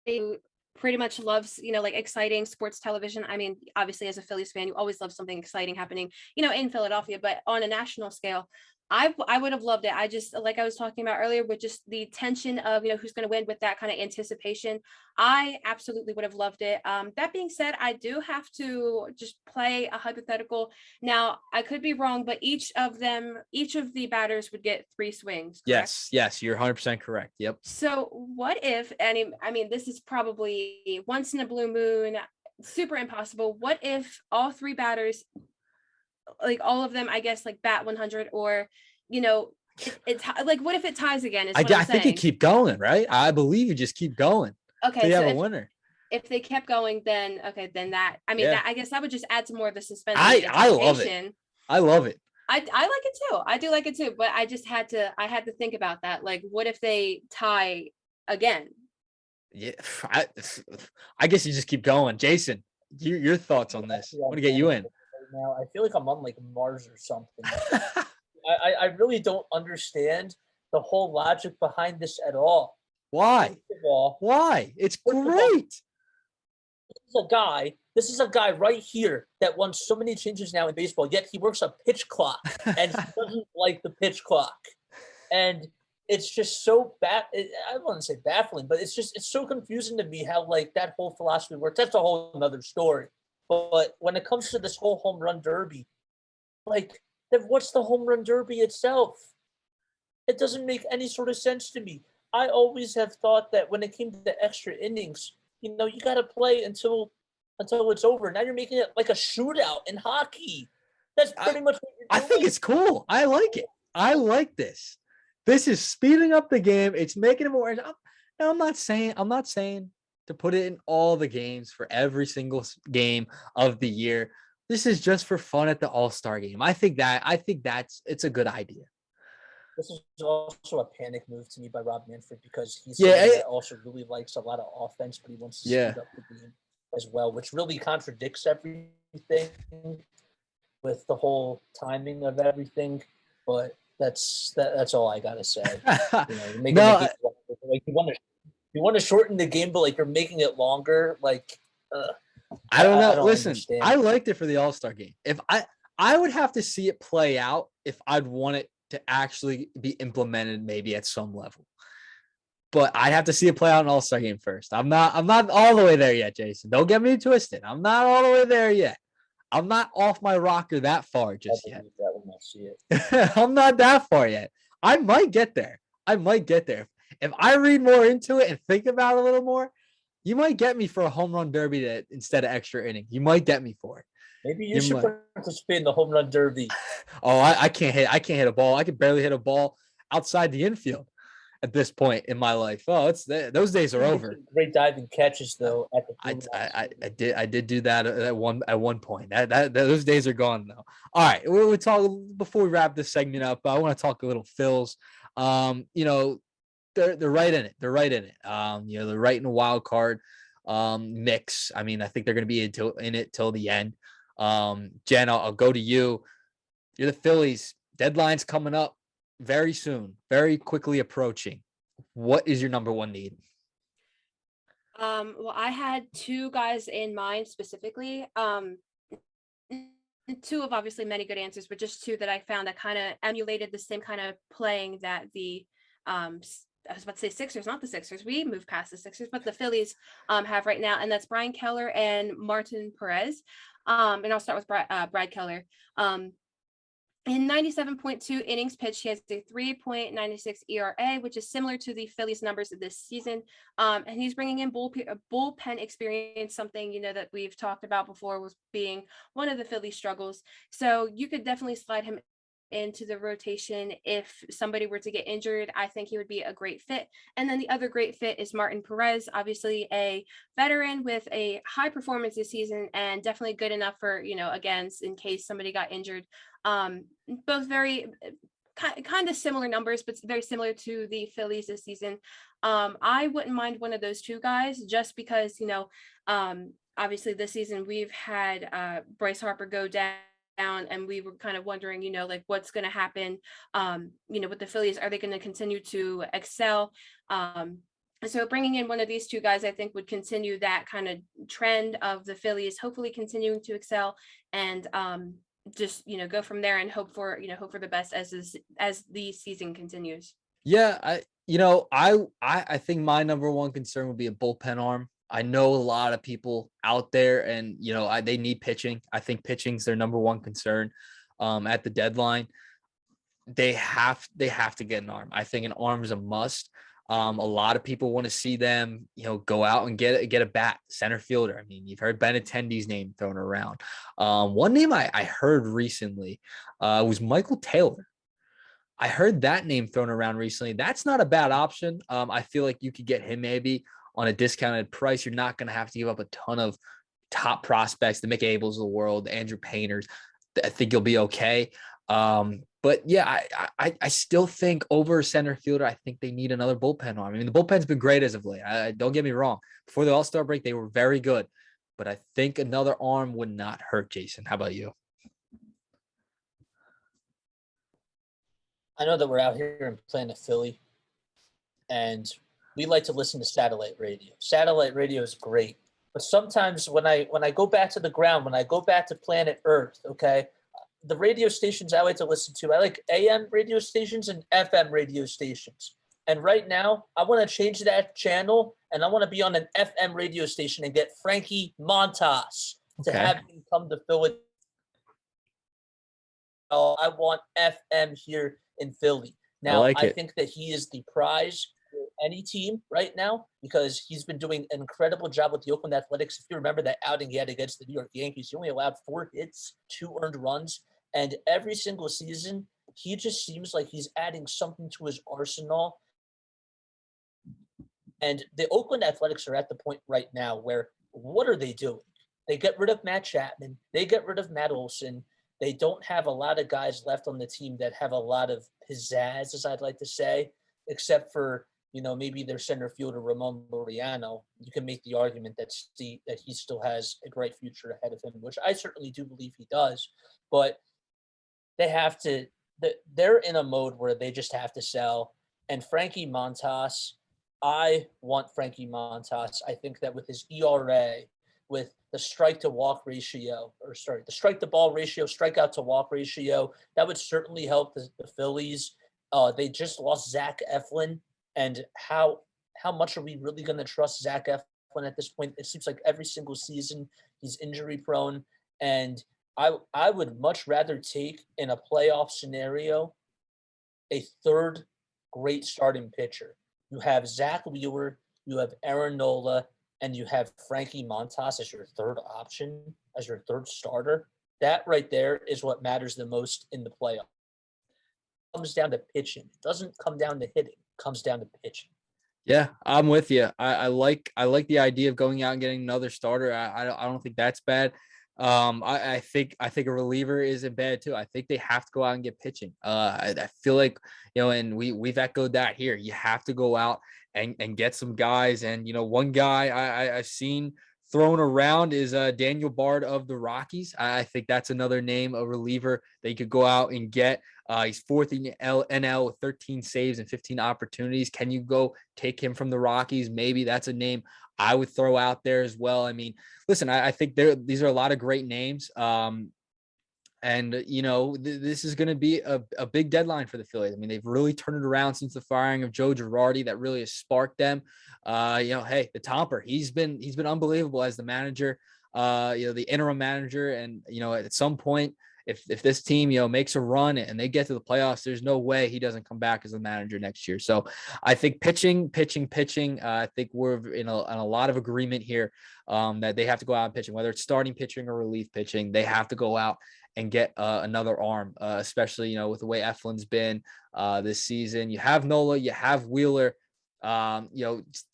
S2: who pretty much loves, like exciting sports television. I mean, obviously as a Phillies fan, you always love something exciting happening, in Philadelphia, but on a national scale, I would have loved it. I just, like I was talking about earlier, with just the tension of, who's going to win, with that kind of anticipation. I absolutely would have loved it. That being said, I do have to just play a hypothetical. Now, I could be wrong, but each of the batters would get 3 swings. Correct?
S1: Yes, you're 100% correct. Yep.
S2: So what if, and I mean, this is probably once in a blue moon, super impossible. What if all 3 batters, like all of them, I guess, like bat 100, or it's like, what if it ties again?
S1: I think you keep going, right? I believe you just keep going.
S2: Okay,
S1: so you have a winner.
S2: If they kept going, then that, I mean, I guess that would just add to more of the suspense.
S1: I love it. I love it.
S2: I like it too. I do like it too, but I had to think about that. Like, what if they tie again?
S1: Yeah, I guess you just keep going. Jason, your thoughts on this? I want to get you in.
S3: Now I feel like I'm on like Mars or something. I really don't understand the whole logic behind this at all.
S1: Why? Why? It's great.
S3: This is a guy right here that won so many changes now in baseball, yet he works a pitch clock and he doesn't like the pitch clock. And it's just so bad. I don't want to say baffling, but it's so confusing to me how like that whole philosophy works. That's a whole another story. But when it comes to this whole home run derby, like, then what's the home run derby itself? It doesn't make any sort of sense to me. I always have thought that when it came to the extra innings, you got to play until it's over. Now you're making it like a shootout in hockey. That's pretty much what you're doing.
S1: I think it's cool. I like it. I like this. This is speeding up the game. It's making it more. I'm not saying to put it in all the games for every single game of the year. This is just for fun at the All-Star game. I think it's a good idea.
S3: This is also a panic move to me by Rob Manfred, because he's also really likes a lot of offense, but he wants to speed up the game. as well, which really contradicts everything with the whole timing of everything. But that's all I gotta say. You know, you're making
S1: No,
S3: the game longer. Like you want to shorten the game, but like you're making it longer. Like
S1: I don't
S3: I
S1: know.
S3: don't
S1: Listen, I
S3: understand.
S1: liked it for the All-Star game. If I would have to see it play out if I'd want it to actually be implemented maybe at some level. But I'd have to see it play out in All-Star game first. I'm not all the way there yet, Jason. Don't get me twisted. I'm not all the way there yet. I'm not off my rocker that far
S3: I'll
S1: just yet.
S3: believe that when I see it.
S1: I'm not that far yet. I might get there. I might get there. If I read more into it and think about it a little more, you might get me for a home run derby instead of extra inning. You might get me for it.
S3: Maybe you
S1: You
S3: should
S1: might.
S3: participate in the home run derby.
S1: Oh, I can't hit. I can't hit a ball. I can barely hit a ball outside the infield at this point in my life. Oh, those days are
S3: You did
S1: over.
S3: some great diving catches though at the
S1: I did do that at one point. That those days are gone though. All right, we'll talk before we wrap this segment up. I want to talk a little Phils. You know, they're right in it. They're right in it. You know, they're right in a wild card mix. I mean, I think they're going to be in it till the end. Jenn, I'll go to you. You're the Phillies. Deadline's coming up very soon, very quickly approaching. What is your number one need?
S2: Well, I had two guys in mind specifically. Two of obviously many good answers, but just two that I found that kind of emulated the same kind of playing that the I was about to say Sixers, not the Sixers. We moved past the Sixers, but the Phillies have right now, and that's Brian Keller and Martin Perez. And I'll start with Brad Keller. In 97.2 innings pitched, he has a 3.96 ERA, which is similar to the Phillies numbers of this season. And he's bringing in bullpen experience, something, you know, that we've talked about before was being one of the Phillies struggles. So you could definitely slide him into the rotation if somebody were to get injured. I think he would be a great fit. And then the other great fit is Martin Perez, obviously a veteran with a high performance this season and definitely good enough for, you know, again, in case somebody got injured. Both very kind of similar numbers, but very similar to the Phillies this season. I wouldn't mind one of those two guys just because, you know, obviously this season we've had Bryce Harper go down, and we were kind of wondering, you know, like what's going to happen, you know, with the Phillies. Are they going to continue to excel? So bringing in one of these two guys, I think would continue that kind of trend of the Phillies, hopefully continuing to excel and just, you know, go from there and hope for the best as the season continues.
S1: Yeah, I think my number one concern would be a bullpen arm. I know a lot of people out there, and you know, they need pitching. I think pitching's their number one concern at the deadline. They have to get an arm. I think an arm is a must. A lot of people want to see them, you know, go out and get a bat, center fielder. I mean, you've heard Benintendi's name thrown around. One name I heard recently was Michael Taylor. I heard that name thrown around recently. That's not a bad option. I feel like you could get him maybe on a discounted price. You're not going to have to give up a ton of top prospects, the McAbles of the world, the Andrew Painters. I think you'll be okay. But yeah, I still think over a center fielder, I think they need another bullpen arm. I mean, the bullpen's been great as of late. Don't get me wrong. Before the All-Star break, they were very good. But I think another arm would not hurt, Jason. How about you?
S3: I know that we're out here in Planet Philly, and we like to listen to satellite radio. Satellite radio is great, but sometimes when I go back to the ground, when I go back to planet Earth, okay, the radio stations I like to listen to, I like AM radio stations and FM radio stations. And right now, I want to change that channel, and I want to be on an FM radio station and get Frankie Montas to have him come to Philadelphia. I want FM here in Philly. Now, I think that he is the prize for any team right now because he's been doing an incredible job with the Oakland Athletics. If you remember that outing he had against the New York Yankees, he only allowed 4 hits, 2 earned runs. And every single season, he just seems like he's adding something to his arsenal. And the Oakland Athletics are at the point right now where what are they doing? They get rid of Matt Chapman. They get rid of Matt Olson. They don't have a lot of guys left on the team that have a lot of pizzazz, as I'd like to say, except for, maybe their center fielder Ramon Laureano, you can make the argument that he still has a bright future ahead of him, which I certainly do believe he does. But they have to. They're in a mode where they just have to sell. And Frankie Montas, I want Frankie Montas. I think that with his ERA, with the strike to walk ratio, the strike to ball ratio, strikeout to walk ratio, that would certainly help the Phillies. They just lost Zach Eflin, and how much are we really going to trust Zach Eflin at this point? It seems like every single season he's injury prone, and I would much rather take, in a playoff scenario, a third great starting pitcher. You have Zach Wheeler, you have Aaron Nola, and you have Frankie Montas as your third option, as your third starter. That right there is what matters the most in the playoff. It comes down to pitching. It doesn't come down to hitting. It comes down to pitching.
S1: Yeah, I'm with you. I like the idea of going out and getting another starter. I don't think that's bad. I think a reliever isn't bad too. I think they have to go out and get pitching. I feel like, and we've echoed that here. You have to go out and get some guys. And one guy I've seen thrown around is Daniel Bard of the Rockies. I think that's another name, a reliever that you could go out and get. He's fourth in NL with 13 saves and 15 opportunities. Can you go take him from the Rockies? Maybe that's a name I would throw out there as well. I mean, listen, I think these are a lot of great names. And this is going to be a big deadline for the Phillies. I mean, they've really turned it around since the firing of Joe Girardi. That really has sparked them. Hey, the Tomper, he's been unbelievable as the manager, the interim manager. And, at some point, if this team, makes a run and they get to the playoffs, there's no way he doesn't come back as a manager next year. So I think pitching. I think we're in a lot of agreement here that they have to go out and pitching, whether it's starting pitching or relief pitching. They have to go out and get another arm, especially, with the way Eflin's been this season. You have Nola, you have Wheeler.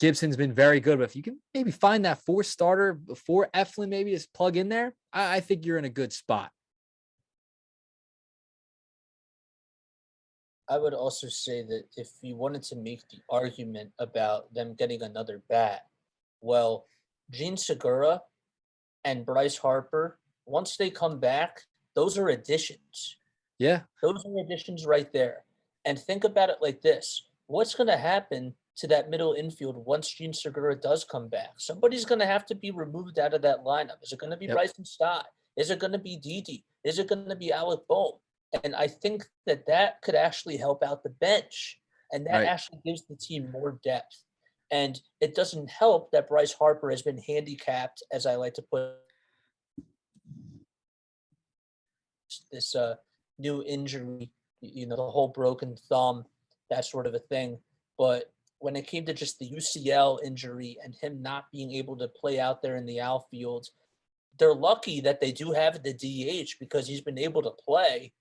S1: Gibson's been very good, but if you can maybe find that fourth starter before Eflin, maybe just plug in there, I think you're in a good spot.
S3: I would also say that if you wanted to make the argument about them getting another bat, well, Gene Segura and Bryce Harper, once they come back, those are additions.
S1: Yeah.
S3: Those are additions right there. And think about it like this. What's going to happen to that middle infield once Gene Segura does come back? Somebody's going to have to be removed out of that lineup. Is it going to be Bryson Stott? Is it going to be Didi? Is it going to be Alec Bohm? And I think that could actually help out the bench. And that actually gives the team more depth. And it doesn't help that Bryce Harper has been handicapped, as I like to put this new injury, the whole broken thumb, that sort of a thing. But when it came to just the UCL injury and him not being able to play out there in the outfield, they're lucky that they do have the DH because he's been able to play,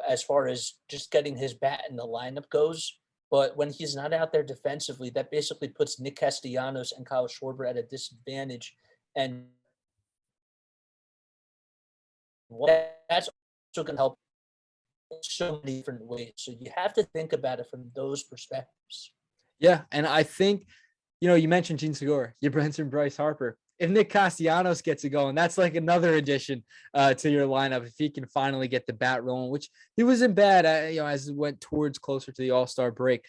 S3: as far as just getting his bat in the lineup goes. But when he's not out there defensively, that basically puts Nick Castellanos and Kyle Schwarber at a disadvantage. And that's also going to help in so many different ways. So you have to think about it from those perspectives.
S1: Yeah, and I think, you mentioned Gene Segura, you mentioned Bryce Harper. If Nick Castellanos gets it going, that's like another addition to your lineup. If he can finally get the bat rolling, which he wasn't bad, as it went towards closer to the All-Star break,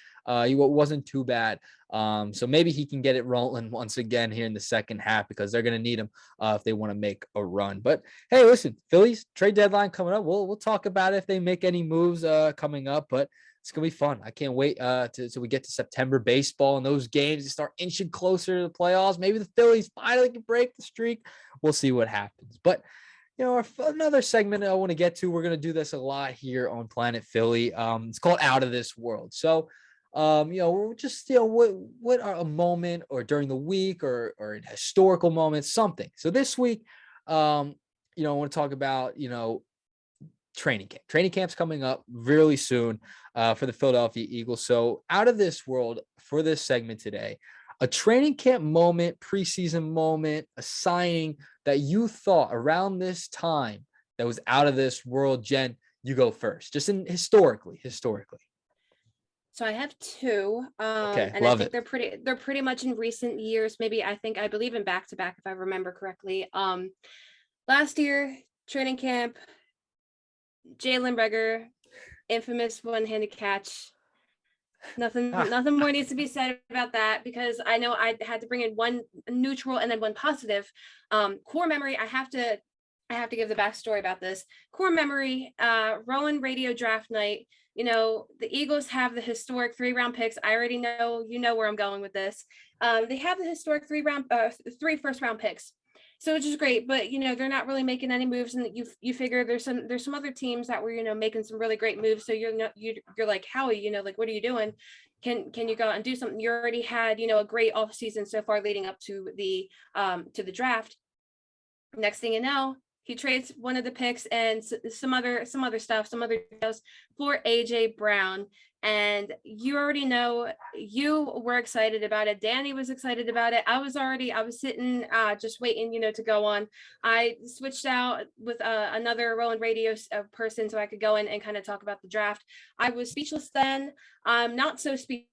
S1: he wasn't too bad. So maybe he can get it rolling once again here in the second half because they're going to need him if they want to make a run. But hey, listen, Phillies trade deadline coming up. We'll talk about it if they make any moves coming up, but it's going to be fun. I can't wait till we get to September baseball and those games start inching closer to the playoffs. Maybe the Phillies finally can break the streak. We'll see what happens. But, another segment I want to get to, we're going to do this a lot here on Planet Philly. It's called Out of This World. So, we're just, what are a moment or during the week or a historical moment, something. So this week, I want to talk about, training camp. Training camp's coming up really soon for the Philadelphia Eagles. So out of this world for this segment today, a training camp moment, preseason moment, a signing that you thought around this time that was out of this world. Jen, you go first, just historically.
S2: So I have two,
S1: Okay,
S2: and I
S1: love
S2: think
S1: it.
S2: they're pretty much in recent years. Maybe I believe in back to back if I remember correctly. Last year training camp, Jalen Reagor, infamous one-handed catch.
S1: Ah,
S2: Nothing more needs to be said about that because I know I had to bring in one neutral and then one positive. Core memory, I have to give the backstory about this. Core memory, Rowan radio draft night. You know, the Eagles have the historic 3-round picks. I already know, you know where I'm going with this. They have the historic 3 first-round picks. So which is great, but you know, they're not really making any moves, and you figure there's some other teams that were, you know, making some really great moves. So you're like, Howie, you know, like, what are you doing? Can you go out and do something? You already had, you know, a great off season so far leading up to the draft. Next thing you know, he trades one of the picks and some other stuff, some other deals for AJ Brown. And you already know, you were excited about it. Danny was excited about it. I was sitting just waiting, you know, to go on. I switched out with another Roland radio person so I could go in and kind of talk about the draft. I was speechless then. I'm not so speechless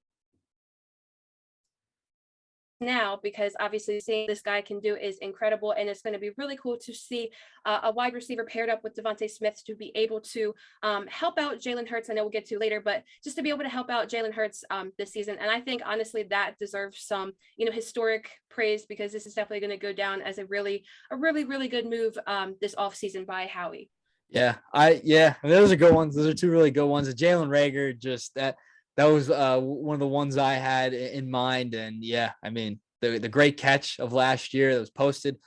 S2: now because obviously seeing this guy can do is incredible, and it's going to be really cool to see a wide receiver paired up with Devontae Smith to be able to help out Jalen Hurts. I know we'll get to later, but just to be able to help out Jalen Hurts this season. And I think honestly that deserves some, you know, historic praise because this is definitely going to go down as a really good move this offseason by Howie.
S1: Yeah, those are good ones. Those are two really good ones. Jalen Reagor, just that was one of the ones I had in mind. And yeah, I mean, the great catch of last year that was posted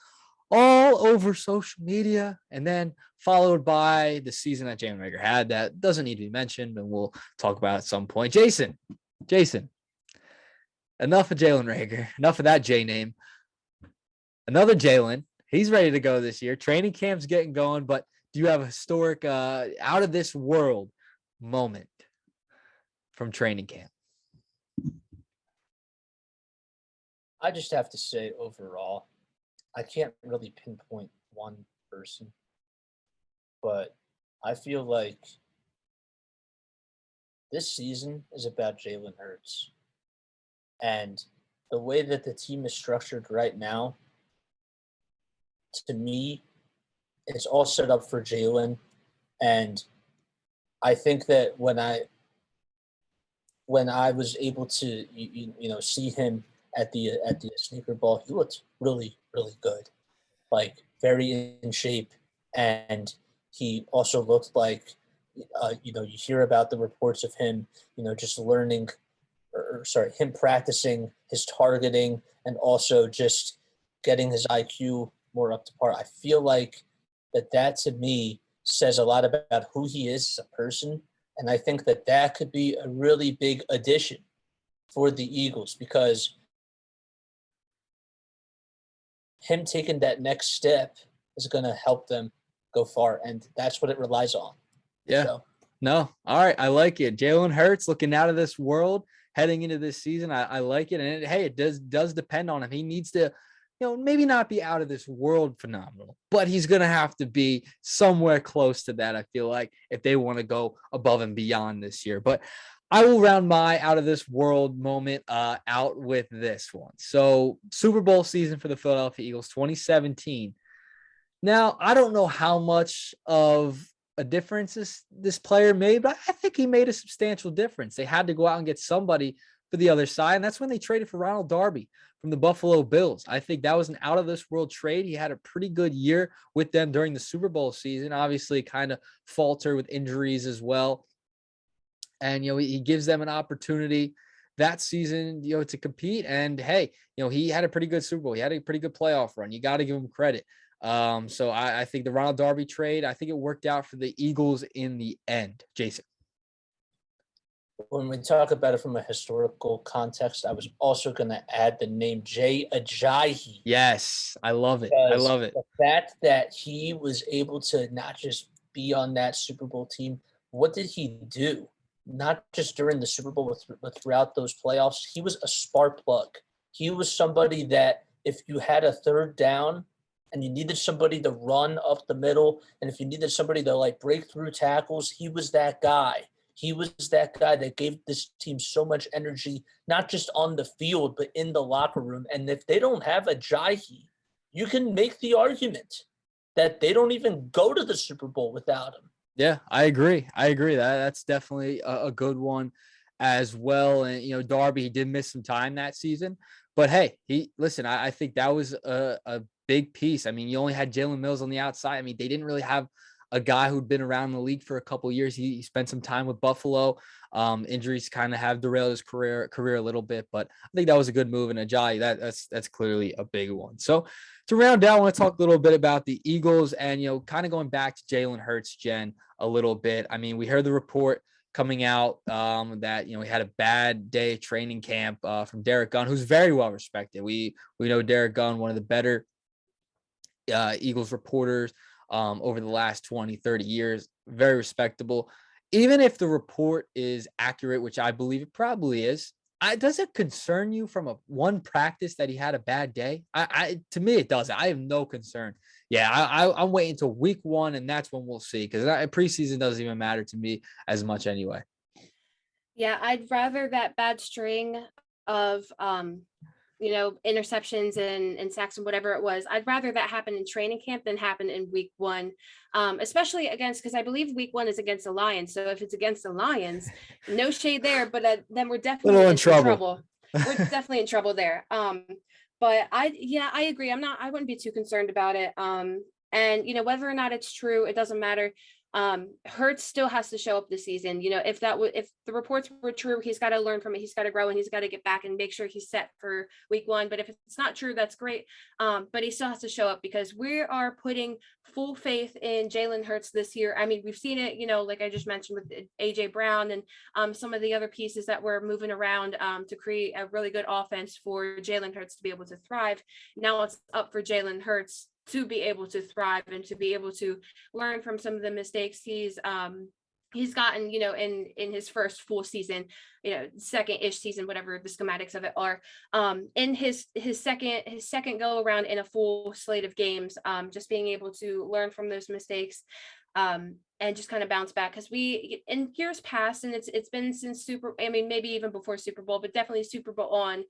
S1: all over social media and then followed by the season that Jalen Reagor had that doesn't need to be mentioned, and we'll talk about at some point. Jason, enough of Jalen Reagor, enough of that J name. Another Jalen, he's ready to go this year. Training camp's getting going, but do you have a historic out of this world moment from training camp?
S3: I just have to say overall, I can't really pinpoint one person, but I feel like this season is about Jalen Hurts. And the way that the team is structured right now, to me, it's all set up for Jalen. And I think that when I was able to see him at the sneaker ball, he looked really good, like very in shape, and he also looked like you hear about the reports of him just learning, him practicing his targeting and also just getting his IQ more up to par. I feel like that to me says a lot about who he is as a person. And I think that could be a really big addition for the Eagles because him taking that next step is going to help them go far. And that's what it relies on.
S1: Yeah.
S3: So.
S1: No. All right. I like it. Jalen Hurts looking out of this world heading into this season. I like it. And it does depend on him. He needs to, maybe not be out of this world phenomenal, but he's going to have to be somewhere close to that. I feel like if they want to go above and beyond this year, but I will round my out of this world moment out with this one. So Super Bowl season for the Philadelphia Eagles, 2017. Now, I don't know how much of a difference this player made, but I think he made a substantial difference. They had to go out and get somebody for the other side, and that's when they traded for Ronald Darby from the Buffalo Bills. I think that was an out-of-this-world trade. He had a pretty good year with them during the Super Bowl season, obviously kind of falter with injuries as well. And, he gives them an opportunity that season, to compete. And, hey, he had a pretty good Super Bowl. He had a pretty good playoff run. You got to give him credit. So I think the Ronald Darby trade, I think it worked out for the Eagles in the end. Jason.
S3: When we talk about it from a historical context, I was also going to add the name Jay Ajayi.
S1: Yes, I love it. I love it.
S3: The fact that he was able to not just be on that Super Bowl team, what did he do? Not just during the Super Bowl, but throughout those playoffs, he was a spark plug. He was somebody that if you had a third down and you needed somebody to run up the middle, and if you needed somebody to break through tackles, he was that guy. He was that guy that gave this team so much energy, not just on the field, but in the locker room. And if they don't have a Jahi, you can make the argument that they don't even go to the Super Bowl without him.
S1: Yeah, I agree. That's definitely a good one as well. And, Darby, he did miss some time that season. But, hey, I think that was a big piece. I mean, you only had Jalen Mills on the outside. I mean, they didn't really have a guy who'd been around the league for a couple of years. He spent some time with Buffalo. Injuries kind of have derailed his career a little bit, but I think that was a good move. And Ajayi, that's clearly a big one. So to round out, I want to talk a little bit about the Eagles and, kind of going back to Jalen Hurts, Jen, a little bit. I mean, we heard the report coming out that, he had a bad day training camp from Derek Gunn, who's very well respected. We know Derek Gunn, one of the better Eagles reporters over the last 20, 30 years, very respectable. Even if the report is accurate, which I believe it probably is, does it concern you from one practice that he had a bad day? To me, it doesn't. I have no concern. Yeah, I'm waiting until week 1, and that's when we'll see, because preseason doesn't even matter to me as much anyway.
S2: Yeah, I'd rather that bad string of interceptions and sacks and whatever it was. I'd rather that happen in training camp than happen in week 1, especially because I believe week 1 is against the Lions. So if it's against the Lions, no shade there, but then we're definitely in trouble. We're definitely in trouble there. But I agree. I wouldn't be too concerned about it. And whether or not it's true, it doesn't matter. Hurts still has to show up this season. If the reports were true, he's got to learn from it. He's got to grow, and he's got to get back and make sure he's set for week 1. But if it's not true, that's great. But he still has to show up, because we are putting full faith in Jalen Hurts this year. I mean, we've seen it, like I just mentioned with AJ Brown and some of the other pieces that we're moving around to create a really good offense for Jalen Hurts to be able to thrive. Now it's up for Jalen Hurts to be able to thrive and to be able to learn from some of the mistakes he's gotten, in his first full season, second-ish season, whatever the schematics of it are, in his second go around in a full slate of games, just being able to learn from those mistakes, and just kind of bounce back, because we in years past, and it's been since maybe even before Super Bowl, but definitely Super Bowl on,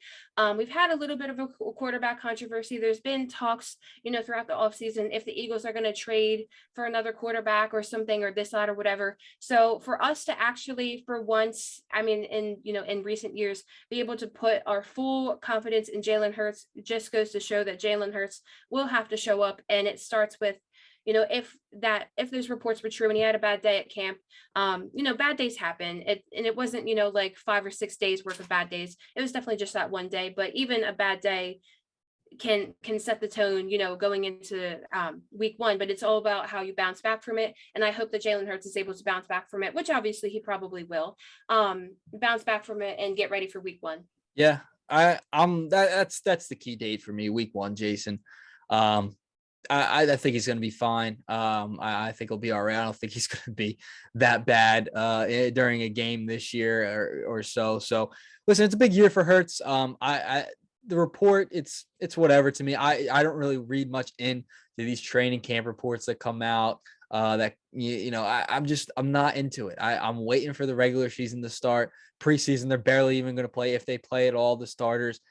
S2: we've had a little bit of a quarterback controversy. There's been talks, throughout the offseason, if the Eagles are going to trade for another quarterback or something, or this, that, or whatever. So for us to actually, for once, in recent years, be able to put our full confidence in Jalen Hurts, just goes to show that Jalen Hurts will have to show up. And it starts with, if those reports were true and he had a bad day at camp, bad days happen. It wasn't, like 5 or 6 days worth of bad days. It was definitely just that one day. But even a bad day can set the tone, going into week 1. But it's all about how you bounce back from it. And I hope that Jalen Hurts is able to bounce back from it, which obviously he probably will, bounce back from it and get ready for week 1.
S1: Yeah, that's the key date for me, week 1, Jason. I think he's going to be fine. I think he'll be all right. I don't think he's going to be that bad during a game this year or so. So listen, it's a big year for Hurts. The report, it's whatever to me. I don't really read much into these training camp reports that come out. I'm not into it. I'm waiting for the regular season to start. Preseason, they're barely even going to play, if they play at all, the starters.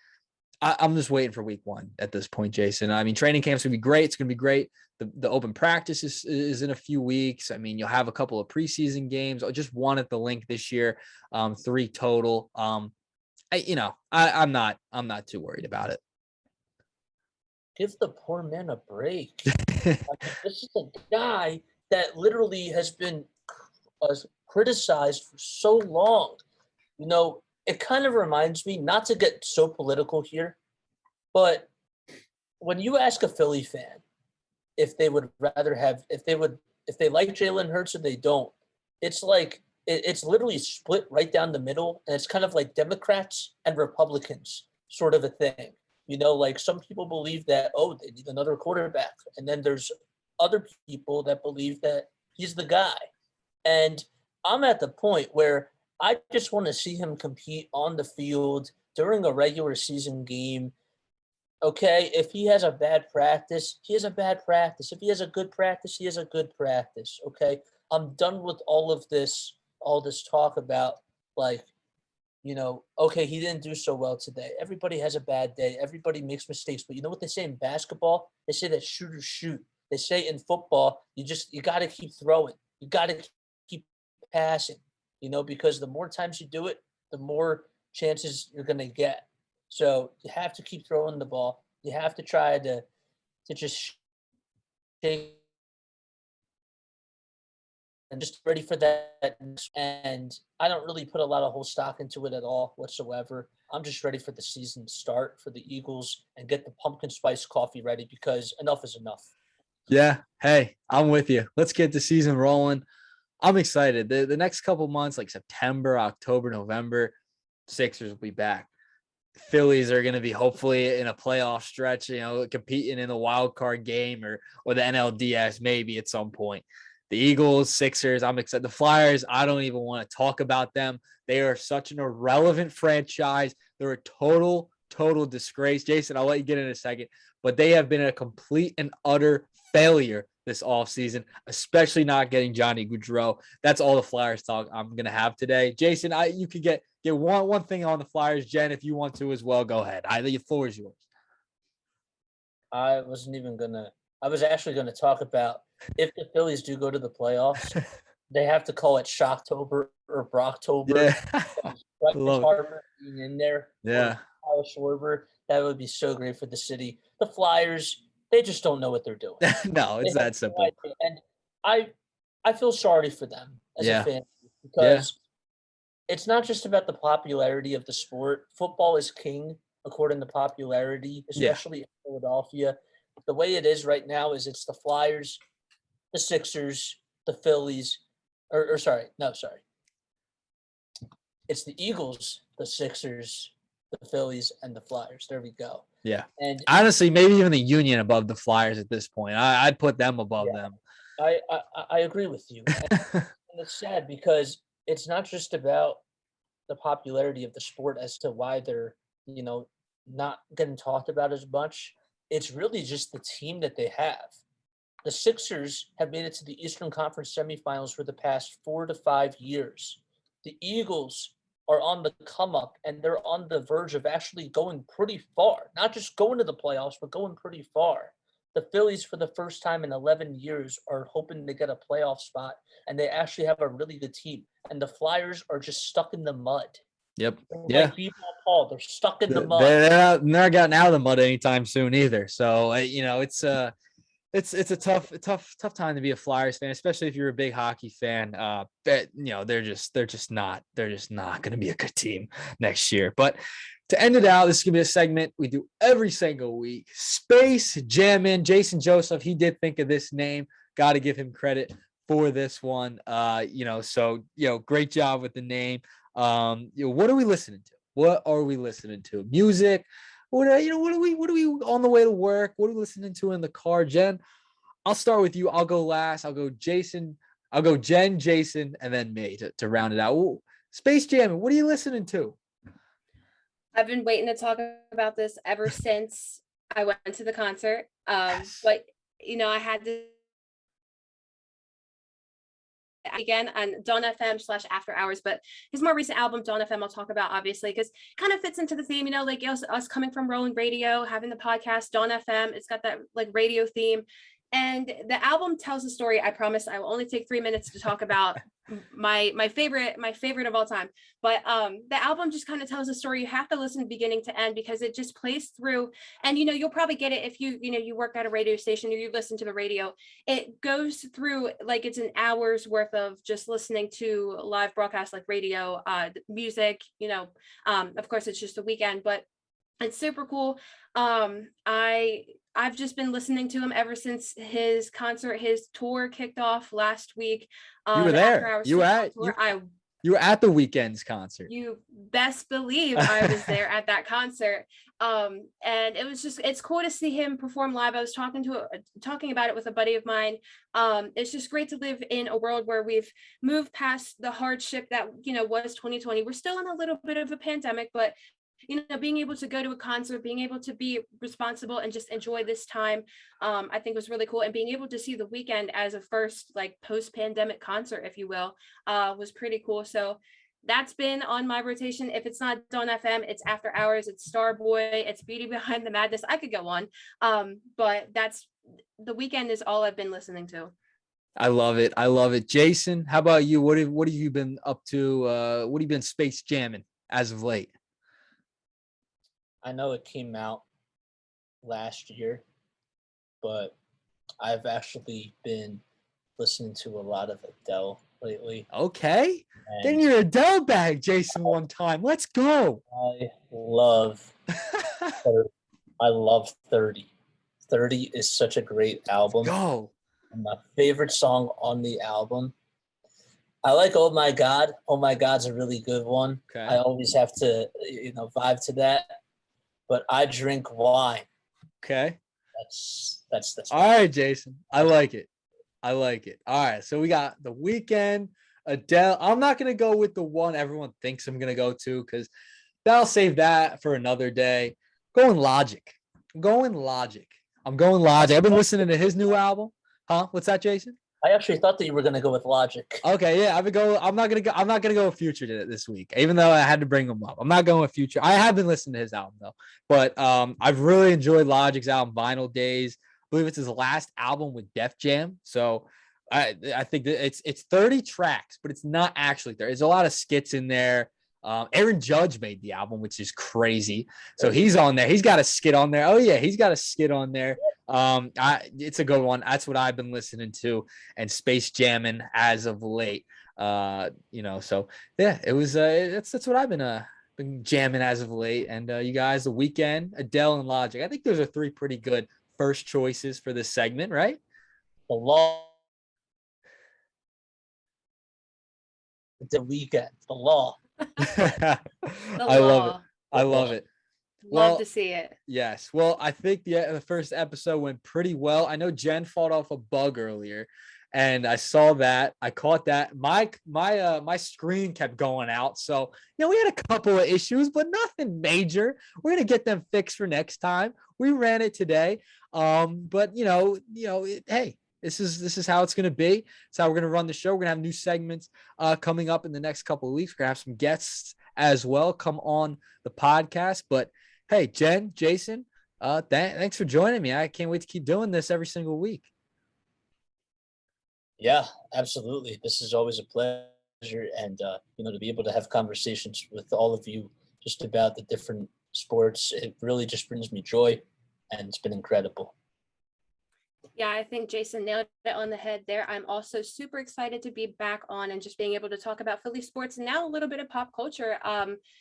S1: I'm just waiting for week 1 at this point, Jason. I mean, training camp's gonna be great. It's gonna be great. The open practice is in a few weeks. I mean, you'll have a couple of preseason games. I just wanted the link this year, 3 total. I'm not too worried about it.
S3: Give the poor man a break. This is a guy that literally has been criticized for so long. It kind of reminds me, not to get so political here, but when you ask a Philly fan if they would rather have, if they like Jalen Hurts or they don't, it's like, it's literally split right down the middle. And it's kind of like Democrats and Republicans sort of a thing. Like some people believe that, they need another quarterback. And then there's other people that believe that he's the guy. And I'm at the point where I just want to see him compete on the field during a regular season game. Okay, if he has a bad practice, he has a bad practice. If he has a good practice, he has a good practice. Okay, I'm done with all of this all this talk about like, okay, he didn't do so well today. Everybody has a bad day. Everybody makes mistakes. But you know what they say in basketball? They say that shooters shoot. They say in football, you got to keep throwing. You got to keep passing, because the more times you do it, the more chances you're going to get. So you have to keep throwing the ball. You have to try to just shake and just ready for that. And I don't really put a lot of whole stock into it at all whatsoever. I'm just ready for the season to start for the Eagles and get the pumpkin spice coffee ready because enough is enough.
S1: Yeah. Hey, I'm with you. Let's get the season rolling. I'm excited. The next couple months, like September, October, November, Sixers will be back. Phillies are going to be hopefully in a playoff stretch, competing in the wild card game or the NLDS maybe at some point. The Eagles, Sixers, I'm excited. The Flyers, I don't even want to talk about them. They are such an irrelevant franchise. They're a total disgrace. Jason, I'll let you get in a second, but they have been a complete and utter failure this offseason, especially not getting Johnny Gaudreau. That's all the Flyers talk I'm going to have today. Jason, you could get one thing on the Flyers. Jen, if you want to as well, go ahead. The floor is yours.
S3: I was actually going to talk about if the Phillies do go to the playoffs, they have to call it Shocktober or Brocktober.
S1: Yeah.
S3: Schwarber being in there.
S1: Yeah.
S3: Schwarber, that would be so great for the city. The Flyers, they just don't know what they're doing.
S1: No, it's that simple.
S3: And I feel sorry for them as a fan because it's not just about the popularity of the sport. Football is king according to popularity, especially in Philadelphia. The way it is right now is it's the Flyers, the Sixers, the Phillies, it's the Eagles, the Sixers, the Phillies, and the Flyers. There we go.
S1: Yeah.
S3: And
S1: honestly, maybe even the Union above the Flyers at this point. I'd put them above them.
S3: I agree with you. And it's sad because it's not just about the popularity of the sport as to why they're, not getting talked about as much. It's really just the team that they have. The Sixers have made it to the Eastern Conference semifinals for the past 4 to 5 years. The Eagles are on the come up and they're on the verge of actually going pretty far, not just going to the playoffs, but going pretty far. The Phillies, for the first time in 11 years, are hoping to get a playoff spot, and they actually have a really good team. And the Flyers are just stuck in the mud.
S1: Yep.
S3: Like Paul, they're stuck in the mud.
S1: They're not getting out of the mud anytime soon either. So it's a tough time to be a Flyers fan, especially if you're a big hockey fan. They're just not going to be a good team next year. But to end it out, this is going to be a segment we do every single week. Space Jammin'. Jason Joseph, he did think of this name. Got to give him credit for this one. Great job with the name. What are we listening to? What are we listening to? Music. What are we on the way to work? What are we listening to in the car? Jen, I'll start with you. I'll go last. I'll go Jason. I'll go Jen, Jason, and then me to round it out. Ooh, Space Jam, what are you listening to?
S2: I've been waiting to talk about this ever since I went to the concert.
S1: Yes.
S2: But I had to again on Dawn FM / After Hours, but his more recent album, Dawn FM, I'll talk about obviously because it kind of fits into the theme, like us coming from Rolling Radio, having the podcast Dawn FM. It's got that like radio theme, and the album tells a story. I promise I will only take 3 minutes to talk about my favorite of all time. But the album just kind of tells a story. You have to listen beginning to end because it just plays through, and you'll probably get it if you work at a radio station or you listen to the radio. It goes through like it's an hour's worth of just listening to live broadcasts like radio, music. Of course it's just a weekend, but it's super cool. I've just been listening to him ever since his tour kicked off last week.
S1: You were there. You were at the Weeknd's concert.
S2: You best believe I was there at that concert. And it's cool to see him perform live. I was talking about it with a buddy of mine. It's just great to live in a world where we've moved past the hardship that, was 2020. We're still in a little bit of a pandemic, but being able to go to a concert, being able to be responsible and just enjoy this time, I think was really cool. And being able to see The Weeknd as a first like post-pandemic concert, if you will, was pretty cool. So that's been on my rotation. If it's not Dawn FM, it's After Hours, it's Starboy, it's Beauty Behind the Madness. I could go on. But that's The Weeknd is all I've been listening to.
S1: I love it. I love it. Jason, how about you? What have you been up to? What have you been space jamming as of late?
S3: I know it came out last year, but I've actually been listening to a lot of Adele lately.
S1: Okay. Then
S3: And
S1: you're Adele bag, Jason, one time. Let's go.
S3: I love 30. I love 30. 30 is such a great album.
S1: Go.
S3: And my favorite song on the album, I like Oh My God. Oh My God's a really good one.
S1: Okay.
S3: I always have to, vibe to that. But I Drink Wine.
S1: Okay.
S3: That's
S1: All right, Jason. I like it. I like it. All right. So we got The Weeknd, Adele. I'm not going to go with the one everyone thinks I'm going to go to because I'll save that for another day. Going Logic. I'm going Logic. I've been listening to his new album. Huh? What's that, Jason?
S3: I actually thought that you were gonna go with Logic.
S1: Okay, yeah, I'm not gonna go with Future this week, even though I had to bring him up. I'm not going with Future. I have been listening to his album though, but I've really enjoyed Logic's album, Vinyl Days. I believe it's his last album with Def Jam. So I think that it's 30 tracks, but it's not actually 30. There's a lot of skits in there. Aaron Judge made the album, which is crazy. So he's on there. He's got a skit on there. Oh yeah, he's got a skit on there. It's a good one. That's what I've been listening to and space jamming as of late. So yeah, it was that's what I've been jamming as of late. And you guys, The Weeknd, Adele, and Logic. I think those are three pretty good first choices for this segment, right?
S3: The Law. The Weeknd. The Law.
S1: I love it. I love it.
S2: Love to see it.
S1: Yes. Well, I think the first episode went pretty well. I know Jen fought off a bug earlier, and I saw that. I caught that. My screen kept going out, so we had a couple of issues, but nothing major. We're gonna get them fixed for next time. We ran it today, but hey. This is how it's going to be. It's how we're going to run the show. We're going to have new segments coming up in the next couple of weeks. We're going to have some guests as well come on the podcast. But hey, Jen, Jason, thanks for joining me. I can't wait to keep doing this every single week.
S3: Yeah, absolutely. This is always a pleasure. And, to be able to have conversations with all of you just about the different sports, it really just brings me joy. And it's been incredible.
S2: Yeah, I think Jason nailed it on the head there. I'm also super excited to be back on and just being able to talk about Philly sports and now a little bit of pop culture.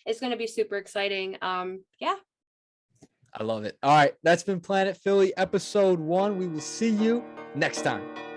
S2: It's going to be super exciting. Yeah.
S1: I love it. All right. That's been Planet Philly episode 1. We will see you next time.